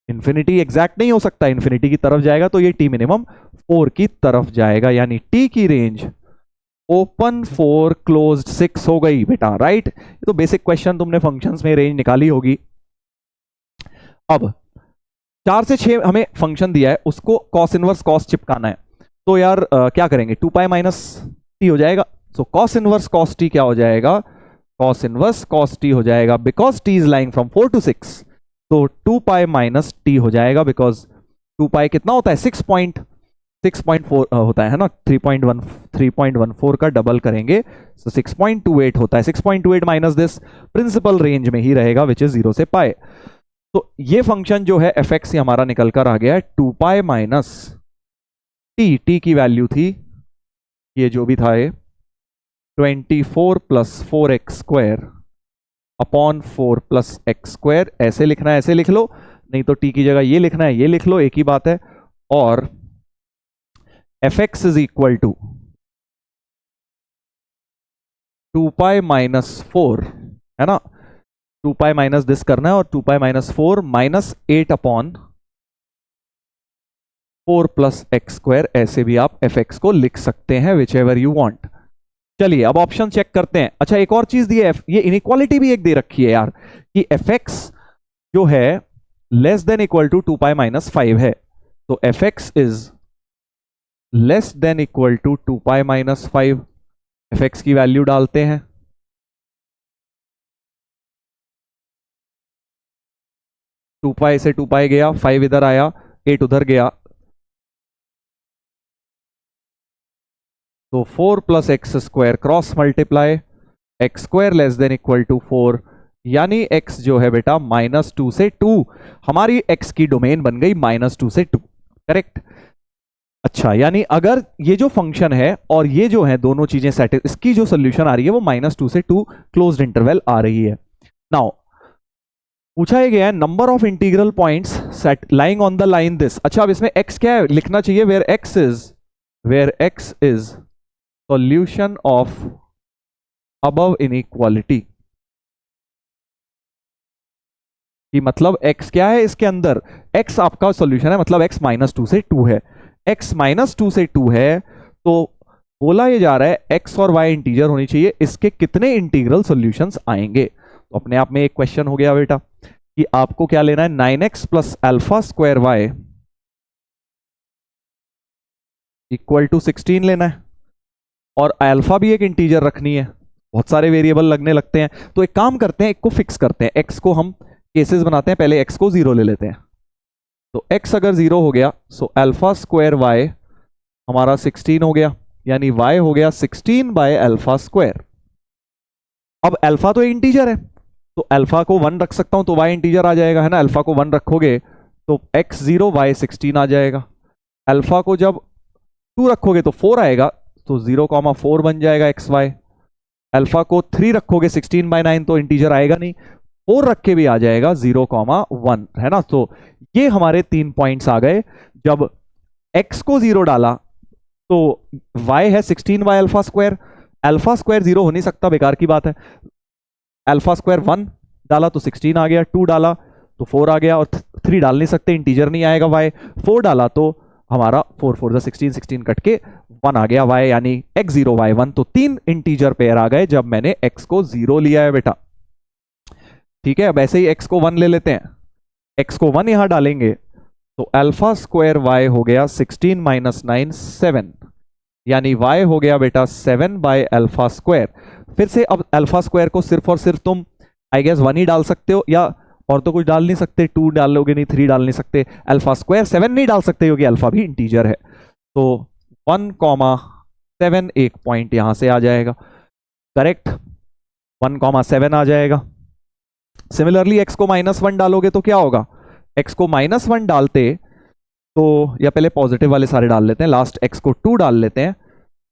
इंफिनिटी एग्जैक्ट नहीं हो सकता, इंफिनिटी की तरफ जाएगा तो ये टी मिनिमम 4 की तरफ जाएगा, यानी टी की रेंज ओपन 4 क्लोज्ड 6 हो गई बेटा, राइट। तो बेसिक क्वेश्चन तुमने फंक्शंस में रेंज निकाली होगी। अब 4 से 6 हमें फंक्शन दिया है, उसको कॉस इनवर्स कॉस चिपकाना है। तो यार क्या करेंगे? 2 पाई माइनस टी हो जाएगा। सो कॉस इनवर्स कॉस टी क्या हो जाएगा? कॉस इनवर्स कॉस टी हो जाएगा, because T is lying from 4 to 6। तो 2 पाई माइनस टी हो जाएगा, बिकॉज 2 पाई कितना होता है? 6.4 होता है ना, 3.14 का डबल करेंगे तो 6.28 होता है। 6.28 माइनस दिस प्रिंसिपल रेंज में ही रहेगा, विच इज 0 से पाई। तो ये फंक्शन जो है एफ एक्स हमारा निकल कर आ गया है 2 पाई माइनस टी की वैल्यू थी, ये जो भी था ये 24 plus 4x square upon 4 plus x square. ऐसे लिखना है, ऐसे लिख लो, नहीं तो टी की जगह ये लिखना है, ये लिख लो, एक ही बात है। और f x is equal to 2 pi minus 4, है ना, 2 पाई माइनस दिस करना है, और 2 pi minus 4 minus 8 upon 4 plus x square. ऐसे भी आप एफ एक्स को लिख सकते हैं, विच एवर यू वॉन्ट। चलिए अब ऑप्शन चेक करते हैं। अच्छा, एक और चीज दी है, ये इनइक्वालिटी भी एक दे रखी है यार, कि एफ एक्स जो है less than equal to 2 pi minus 5 है। तो f x is less than equal to 2 pi minus 5। F x की वैल्यू डालते हैं, टू पाई से 2 पाई गया, 5 इधर आया, 8 उधर गया, तो 4 plus x square cross multiply x square less than equal to 4, यानी x जो है बेटा -2 से 2, हमारी x की डोमेन बन गई -2 से 2, करेक्ट। अच्छा, यानी अगर ये जो फंक्शन है और ये जो है दोनों चीजें सेट, इसकी जो सोल्यूशन आ रही है वो -2 से 2 क्लोज्ड इंटरवल आ रही है। नाउ पूछा गया है number of integral points set lying on the line this. अच्छा, अब इसमें x क्या है लिखना चाहिए? Where x is solution of above inequality, कि मतलब x क्या है इसके अंदर? x आपका सॉल्यूशन है, मतलब x -2 से 2 है। x -2 से 2 है, तो बोला ये जा रहा है x और y इंटीजर होनी चाहिए, इसके कितने इंटीग्रल सॉल्यूशंस आएंगे? तो अपने आप में एक क्वेश्चन हो गया बेटा कि आपको क्या लेना है, 9x plus alpha square y equal to 16 लेना है, और अल्फा भी एक इंटीजर रखनी है। बहुत सारे वेरिएबल लगने लगते हैं, तो एक काम करते हैं, एक को फिक्स करते हैं, x को हम केसेस बनाते हैं, पहले x को 0 ले लेते हैं। तो x अगर 0 हो गया, सो अल्फा स्क्वायर y हमारा 16 हो गया, यानी y हो गया 16 बाय अल्फा स्क्वायर। अब अल्फा तो इंटीजर है, तो अल्फा को 1 रख सकता हूं तो y इंटीजर आ जाएगा, है ना। अल्फा को 1 रखोगे तो x 0 y 16 आ जाएगा। अल्फा को जब 2 रखोगे तो 4 आएगा, तो 0,4 बन जाएगा एक्स वाई। अल्फा को 3 रखोगे 16/9 तो इंटीजर आएगा नहीं, 4 रख के भी आ जाएगा 0,1, है ना। तो ये हमारे 3 पॉइंट्स आ गए। जब x को 0 डाला तो y है 16 by alpha square, alpha square 0 हो नहीं सकता, बेकार की बात है। अल्फा स्क्वायर 1 डाला तो 16 आ गया, 2 डाला तो 4 आ गया, और 3 डाल नहीं सकते, इंटीजर नहीं आएगा y। 4 डाला तो हमारा 4 4 जा 16, 16 कट के 1 आ गया y, यानी x0 y1। तो 3 इंटीजर पेयर आ गए जब मैंने x को 0 लिया है बेटा। ठीक है, अब ऐसे ही x को 1 ले लेते हैं, x को 1 यहां डालेंगे तो अल्फा स्क्वायर y हो गया 16 माइनस 9 7, यानी y हो गया बेटा 7 बाय अल्फा स्क्वायर। फिर से अब अल्फा स्क्वायर को सिर्फ और सिर्फ तुम आई गेस 1 ही डाल सकते हो, या और तो कुछ डाल नहीं सकते, 2 डाल लोगे नहीं, 3 डाल नहीं सकते। अल्फा स्क्वायर 7 नहीं डाल सकते क्योंकि अल्फा भी इंटीजर है। तो 1,7 एक पॉइंट यहां से आ जाएगा, करेक्ट, 1,7 आ जाएगा। सिमिलरली x को -1 डालोगे तो क्या होगा, x को -1 डालते तो, या पहले पॉजिटिव वाले सारे डाल लेते हैं, लास्ट x को 2 डाल लेते हैं,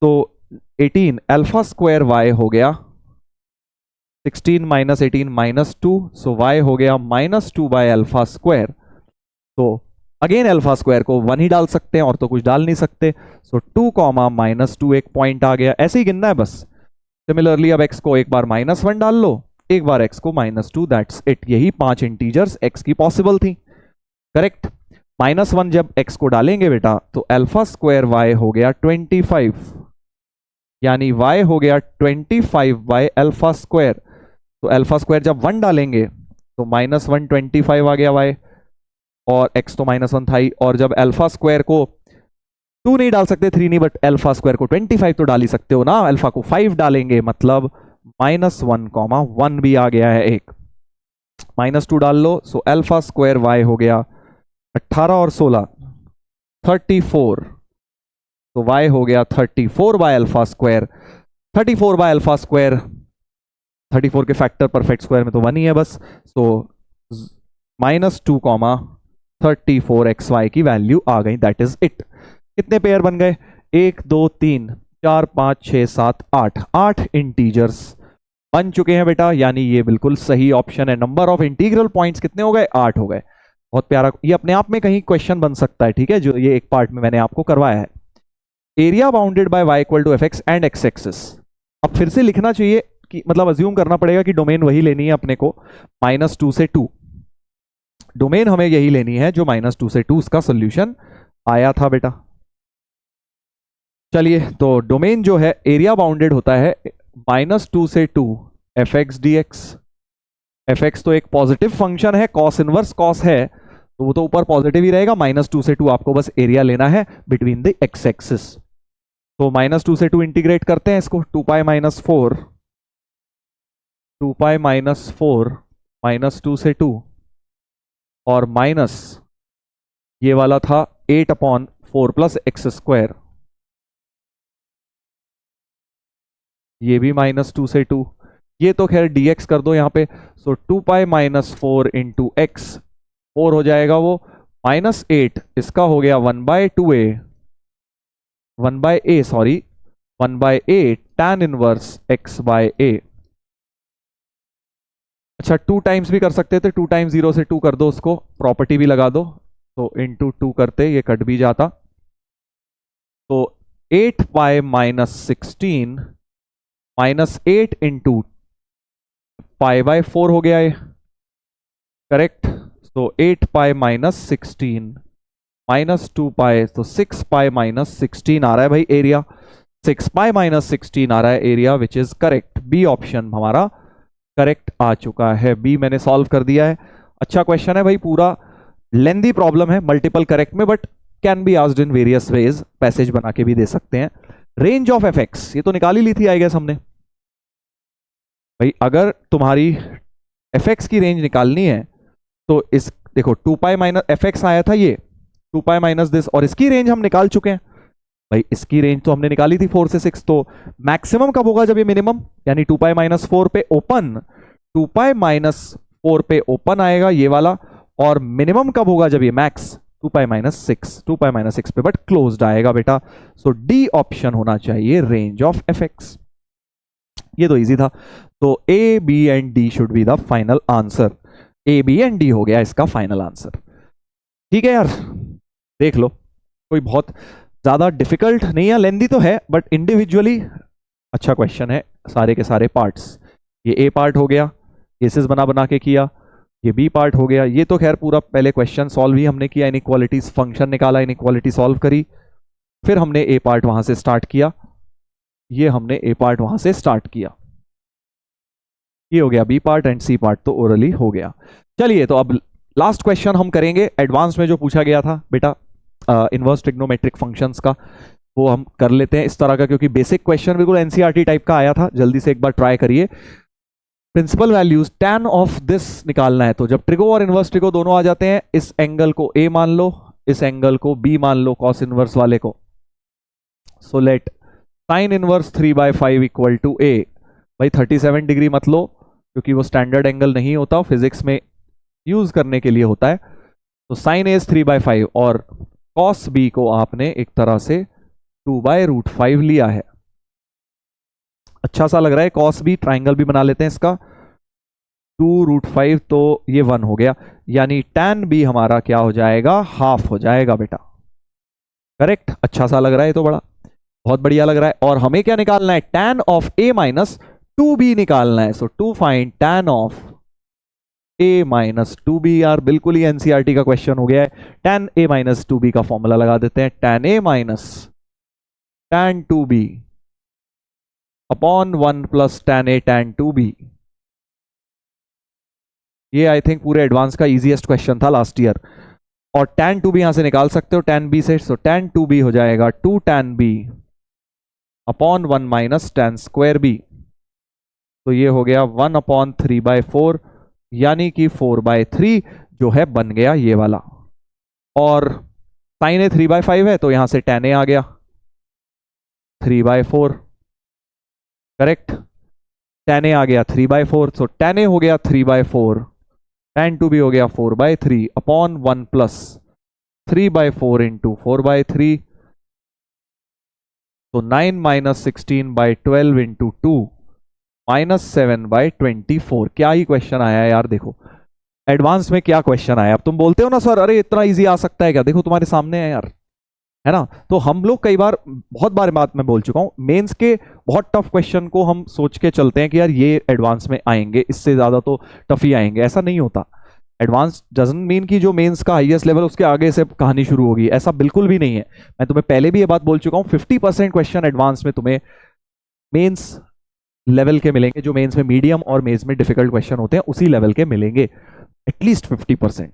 तो 18 अल्फा स्क्वायर y हो गया 16 माइनस 18 -2, सो y हो गया -2 बाय अल्फा स्क्वायर। तो अगेन अल्फा स्क्वायर को 1 ही डाल सकते हैं और तो कुछ डाल नहीं सकते, सो 2, -2 एक पॉइंट आ गया। ऐसे ही गिनना है बस। सिमिलरली अब x को एक बार -1 डाल लो, एक बार x को -2, दैट्स इट। यही 5 इंटीजर्स x की पॉसिबल थी, करेक्ट। -1 जब x को डालेंगे बेटा तो अल्फा स्क्वायर y हो गया 25, यानी y हो गया 25 बाय अल्फा स्क्वायर। तो अल्फा स्क्वायर जब 1 डालेंगे तो -1 25 आ गया y, और x तो -1 था ही, और जब अल्फा स्क्वायर को 2 नहीं डाल सकते, 3 नहीं, बट अल्फा स्क्वायर को 25 तो डाल ही सकते हो ना, अल्फा को 5 डालेंगे मतलब -1, 1 भी आ गया है एक, -2 डाल लो, सो अल्फा स्क्वायर y हो गया 18 और 16 34, तो y हो गया 34 by alpha square. 34 by alpha square, 34 के फैक्टर परफेक्ट स्क्वायर में तो 1 ही है बस, तो -2, 34 xy की वैल्यू आ गई, दैट इज इट। कितने पेयर बन गए, 1 2 3 4 5 6 7 8, 8 इंटीजर्स बन चुके हैं बेटा, यानी ये बिल्कुल सही ऑप्शन है। नंबर ऑफ इंटीग्रल पॉइंट्स कितने हो गए, 8 हो गए। बहुत प्यारा, ये अपने आप में कहीं क्वेश्चन बन सकता है, ठीक है, जो ये एक पार्ट में मैंने आपको करवाया है। Area bounded by y equal to fx and x axis. अब फिर से लिखना चाहिए कि, मतलब अज्यूम करना पड़ेगा कि डोमेन वही लेनी है अपने को, -2 से 2, डोमेन हमें यही लेनी है जो -2 से 2 उसका सोल्यूशन आया था बेटा। चलिए, तो डोमेन जो है एरिया बाउंडेड होता है -2 से 2 fx dx। fx तो एक पॉजिटिव फंक्शन है, कॉस इनवर्स कॉस है, तो वो तो ऊपर पॉजिटिव ही रहेगा। -2 से 2 आपको बस एरिया लेना है बिटवीन द x एक्सिस। तो -2 से 2 इंटीग्रेट करते हैं इसको, 2π -4, 2π -4 -2 से 2, और माइनस ये वाला था 8/4 प्लस एक्स स्क्वायर, ये भी -2 से 2, ये तो खैर dx कर दो यहाँ पे, सो 2π -4 इंटू एक्स, 4 हो जाएगा वो, -8 इसका हो गया 1/2a, 1/a sorry 1/a tan inverse x/a। अच्छा, 2 टाइम्स भी कर सकते थे, 2 टाइम्स 0 से 2 कर दो, उसको प्रॉपर्टी भी लगा दो, तो इंटू 2 करते ये कट भी जाता, तो 8π -16 -8 इंटू π/4 हो गया ये, करेक्ट। तो 8π -16 -2π, तो 6π -16 आ रहा है भाई एरिया, 6π -16 आ रहा है area, which is correct. B option हमारा करेक्ट आ चुका है, बी मैंने सॉल्व कर दिया है। अच्छा क्वेश्चन है भाई, पूरा लेंदी प्रॉब्लम है, मल्टीपल करेक्ट में, but can be asked in various ways, passage बना के भी दे सकते हैं। रेंज ऑफ fx, ये तो निकाल ही ली थी आई गेस हमने भाई। अगर तुम्हारी fx की रेंज निकालनी है तो इस देखो 2π fx आया था ये, 2π माइनस दिस, और इसकी रेंज हम निकाल चुके हैं भाई। इसकी रेंज तो हमने निकाली थी 4 से 6, तो मैक्सिमम कब होगा जब ये मिनिमम, यानी 2π -4 पे ओपन, 2π -4 पे ओपन आएगा ये वाला, और मिनिमम कब होगा जब ये मैक्स 2π -6, 2π -6 पे बट क्लोज्ड आएगा बेटा। सो डी ऑप्शन होना चाहिए रेंज ऑफ fx। ये तो इजी था, तो A B and D should be the final answer. A B and D हो गया इसका फाइनल आंसर। ठीक है यार, देख लो, कोई बहुत ज्यादा डिफिकल्ट नहीं है, लेंदी तो है बट इंडिविजुअली अच्छा क्वेश्चन है, सारे के सारे पार्ट्स। ये ए पार्ट हो गया, केसेस बना बना के किया, ये बी पार्ट हो गया। ये तो खैर पूरा पहले क्वेश्चन सॉल्व ही हमने किया, इनइक्वालिटीज फंक्शन निकाला, इनइक्वालिटी सॉल्व करी, फिर हमने ए पार्ट वहां से स्टार्ट किया, ये हमने ए पार्ट वहां से स्टार्ट किया। ये हो गया B part and C part तो ओरली हो गया। चलिए तो अब लास्ट क्वेश्चन हम करेंगे एडवांस में जो पूछा गया था बेटा इनवर्स ट्रिग्नोमेट्रिक फंक्शंस का, वो हम कर लेते हैं इस तरह का, क्योंकि बेसिक क्वेश्चन बिल्कुल एनसीईआरटी टाइप का आया था। जल्दी से एक बार ट्राई करिए। Principal values tan of this निकालना है, तो जब ट्रिगो और इनवर्स ट्रिगो दोनों आ जाते हैं, इस एंगल को a मान लो, इस एंगल को b मान लो, कॉस इनवर्स वाले को। So let sine inverse 3/5 equal to a। भाई 37 डिग्री मत लो, क्योंकि वो स्टैंडर्ड एंगल नहीं होता, फिजिक्स में यूज करने के लिए होता है। तो साइन a 3/5 और कॉस b को आपने एक तरह से 2/√5 लिया है। अच्छा सा लग रहा है। कॉस बी ट्राइंगल भी बना लेते हैं इसका, 2√5 तो ये 1 हो गया, यानी tan बी हमारा क्या हो जाएगा, हाफ हो जाएगा बेटा। करेक्ट, अच्छा सा लग रहा है तो बड़ा बहुत बढ़िया लग रहा है। और हमें क्या निकालना है, tan of a minus 2b निकालना है। So to find tan of a minus 2b, यार बिल्कुल ही एनसीईआरटी का क्वेश्चन हो गया है। tan a माइनस 2b का फॉर्मूला लगा देते हैं, tan a minus tan 2b upon 1 plus tan a tan 2b। ये आई थिंक पूरे एडवांस का इजीएस्ट क्वेश्चन था लास्ट ईयर। और tan 2b यहां से निकाल सकते हो tan b से, सो tan 2b हो जाएगा 2 tan b upon 1 minus tan square b। तो ये हो गया 1 अपॉन 3/4, यानी कि 4/3 जो है बन गया ये वाला। और sin a 3/5 है, तो यहां से tan a आ गया 3/4। करेक्ट, tan a आ गया 3/4, सो tan a हो गया 3/4, tan 2b हो गया 4/3 अपॉन 1 प्लस 3/4 इंटू 4/3, तो 9 माइनस 16/12 इंटू 2 माइनस 7/24। क्या ही क्वेश्चन आया है यार, देखो एडवांस में क्या क्वेश्चन आया। अब तुम बोलते हो ना सर अरे इतना इजी आ सकता है क्या, देखो तुम्हारे सामने है यार, है ना। तो हम लोग कई बार, बहुत बार बात मैं बोल चुका हूं, मेंस के बहुत टफ क्वेश्चन को हम सोच के चलते हैं कि यार ये एडवांस में आएंगे, इससे ज्यादा तो टफ ही आएंगे। ऐसा नहीं होता। एडवांस डजंट मीन कि जो मेंस का हाईएस्ट लेवल उसके आगे से कहानी शुरू होगी, ऐसा बिल्कुल भी नहीं है। मैं तुम्हें पहले भी ये बात बोल चुका हूं, 50% क्वेश्चन एडवांस में तुम्हें मेंस लेवल के मिलेंगे, जो मेंस में मीडियम और मेंस में डिफिकल्ट क्वेश्चन होते हैं उसी लेवल के मिलेंगे, एटलीस्ट 50%।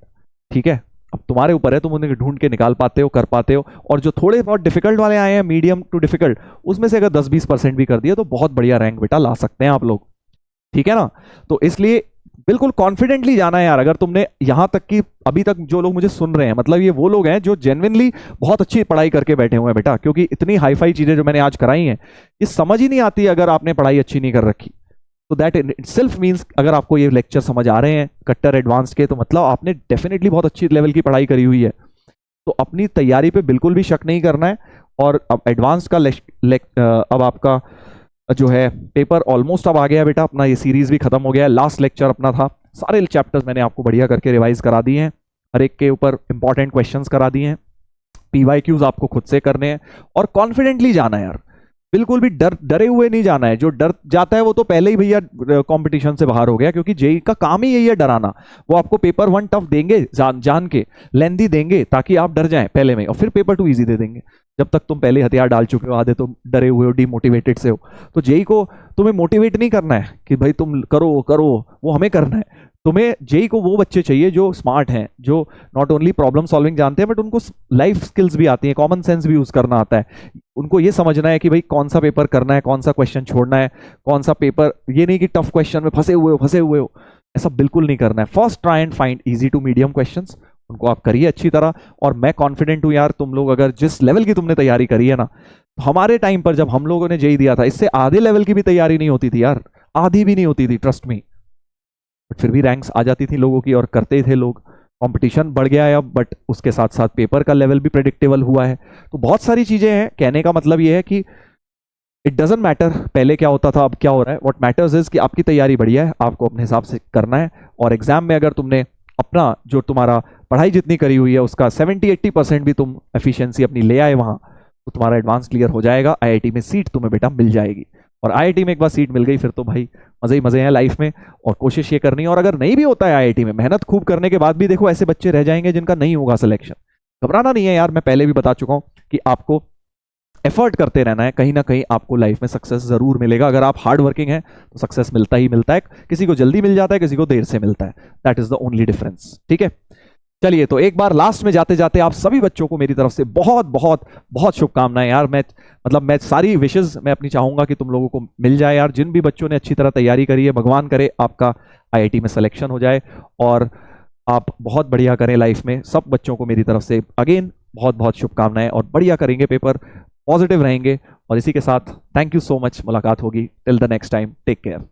ठीक है, अब तुम्हारे ऊपर है, तुम उन्हें ढूंढ के निकाल पाते हो, कर पाते हो। और जो थोड़े बहुत डिफिकल्ट वाले आए हैं, मीडियम टू डिफिकल्ट, उसमें से अगर 10-20% भी कर दिया तो बहुत बढ़िया रैंक बेटा ला सकते हैं आप लोग। ठीक है ना। तो इसलिए बिल्कुल कॉन्फिडेंटली जाना है यार। अगर तुमने यहां तक कि अभी तक जो लोग मुझे सुन रहे हैं, मतलब ये वो लोग हैं जो जेन्युइनली बहुत अच्छी पढ़ाई करके बैठे हुए हैं बेटा, क्योंकि इतनी हाई फाई चीजें जो मैंने आज कराई हैं ये समझ ही नहीं आती अगर आपने पढ़ाई अच्छी नहीं कर रखी। तो दैट इटसेल्फ मींस अगर आपको ये लेक्चर समझ आ रहे हैं कट्टर एडवांस के, तो मतलब आपने डेफिनेटली बहुत अच्छी लेवल की पढ़ाई करी हुई है। तो अपनी तैयारी पे बिल्कुल भी शक नहीं करना है। और अब एडवांस का अब आपका जो है पेपर ऑलमोस्ट अब आ गया बेटा, अपना ये सीरीज भी खत्म हो गया है। लास्ट लेक्चर अपना था, सारे चैप्टर्स मैंने आपको बढ़िया करके रिवाइज करा दिए हैं, हर एक के ऊपर इंपॉर्टेंट क्वेश्चंस करा दिए हैं, पीवाईक्यूज आपको खुद से करने हैं और कॉन्फिडेंटली जाना है यार। बिल्कुल भी डरे हुए नहीं जाना है। जो डर जाता है वो तो पहले ही भैया कंपटीशन से बाहर हो गया, क्योंकि जेई का काम ही यही है डराना। वो आपको पेपर 1 टफ देंगे जान के, लेंदी देंगे ताकि आप डर जाएं पहले में, और फिर पेपर 2 इजी दे देंगे। जब तक तुम पहले हथियार डाल चुके हो, आधे तो डरे हुए हो, डीमोटिवेटेड से हो। तो जेई को तुम्हें मोटिवेट नहीं करना है कि भाई तुम करो करो, वो हमें करना है। तुम्हें जेई को वो बच्चे चाहिए जो स्मार्ट हैं, जो नॉट ओनली प्रॉब्लम सॉल्विंग जानते हैं बट उनको लाइफ स्किल्स भी आती है, कॉमन सेंस भी यूज करना आता है। उनको ये समझना है कि भाई कौन सा पेपर करना है, कौन सा क्वेश्चन छोड़ना है, कौन सा पेपर, ये नहीं कि टफ क्वेश्चन में फंसे हुए हो, ऐसा बिल्कुल नहीं करना है। First try and find easy to medium questions, उनको आप करिए अच्छी तरह। और मैं कॉन्फिडेंट हूं यार, तुम लोग अगर जिस लेवल की तुमने तैयारी करी है ना, हमारे टाइम पर जब हम लोगों ने जेई दिया था, इससे आधे लेवल की भी तैयारी नहीं होती थी यार, आधी भी नहीं होती थी, ट्रस्ट मी। बट फिर भी रैंक्स आ जाती थी लोगों की और करते ही थे लोग। कंपटीशन बढ़ गया है अब, बट उसके साथ साथ पेपर का लेवल भी प्रेडिक्टेबल हुआ है। तो बहुत सारी चीजें हैं। कहने का मतलब ये है कि इट डजंट मैटर पहले क्या होता था अब क्या हो रहा है, व्हाट मैटर्स इज कि आपकी तैयारी बढ़िया है, आपको अपने हिसाब से करना है। और एग्जाम में अगर तुमने अपना जो तुम्हारा पढ़ाई जितनी करी हुई है उसका 70-80% भी तुम एफिशिएंसी अपनी ले आए वहां, तो तुम्हारा एडवांस क्लियर हो जाएगा, आईआईटी में सीट तुम्हें बेटा मिल जाएगी। और आईआईटी में एक बार सीट मिल गई फिर तो भाई मजे ही मजे हैं लाइफ में। और कोशिश ये करनी है, और अगर नहीं भी होता है आईआईटी में, मेहनत खूब करने के बाद भी देखो ऐसे बच्चे रह जाएंगे जिनका नहीं होगा सिलेक्शन। घबराना नहीं है यार, मैं पहले भी बता चुका हूं कि आपको एफर्ट करते रहना है, कहीं ना कहीं आपको लाइफ में सक्सेस जरूर मिलेगा। अगर आप हार्ड वर्किंग है तो सक्सेस मिलता ही मिलता है, किसी को जल्दी मिल जाता है, किसी को देर से मिलता है। That is the only difference. ठीक है, चलिए तो एक बार लास्ट में जाते जाते आप सभी बच्चों को मेरी तरफ से बहुत बहुत बहुत शुभकामनाएं यार। मैं सारी विशेष मैं अपनी चाहूंगा कि तुम लोगों को मिल जाए यार। जिन भी बच्चों ने अच्छी तरह तैयारी करी है, भगवान करे आपका आईआईटी में सिलेक्शन हो जाए और आप बहुत बढ़िया करें लाइफ में। सब बच्चों को मेरी तरफ से अगेन बहुत बहुत शुभकामनाएं, और बढ़िया करेंगे पेपर, पॉजिटिव रहेंगे। और इसी के साथ थैंक यू सो मच, मुलाकात होगी। Till the next time, take care.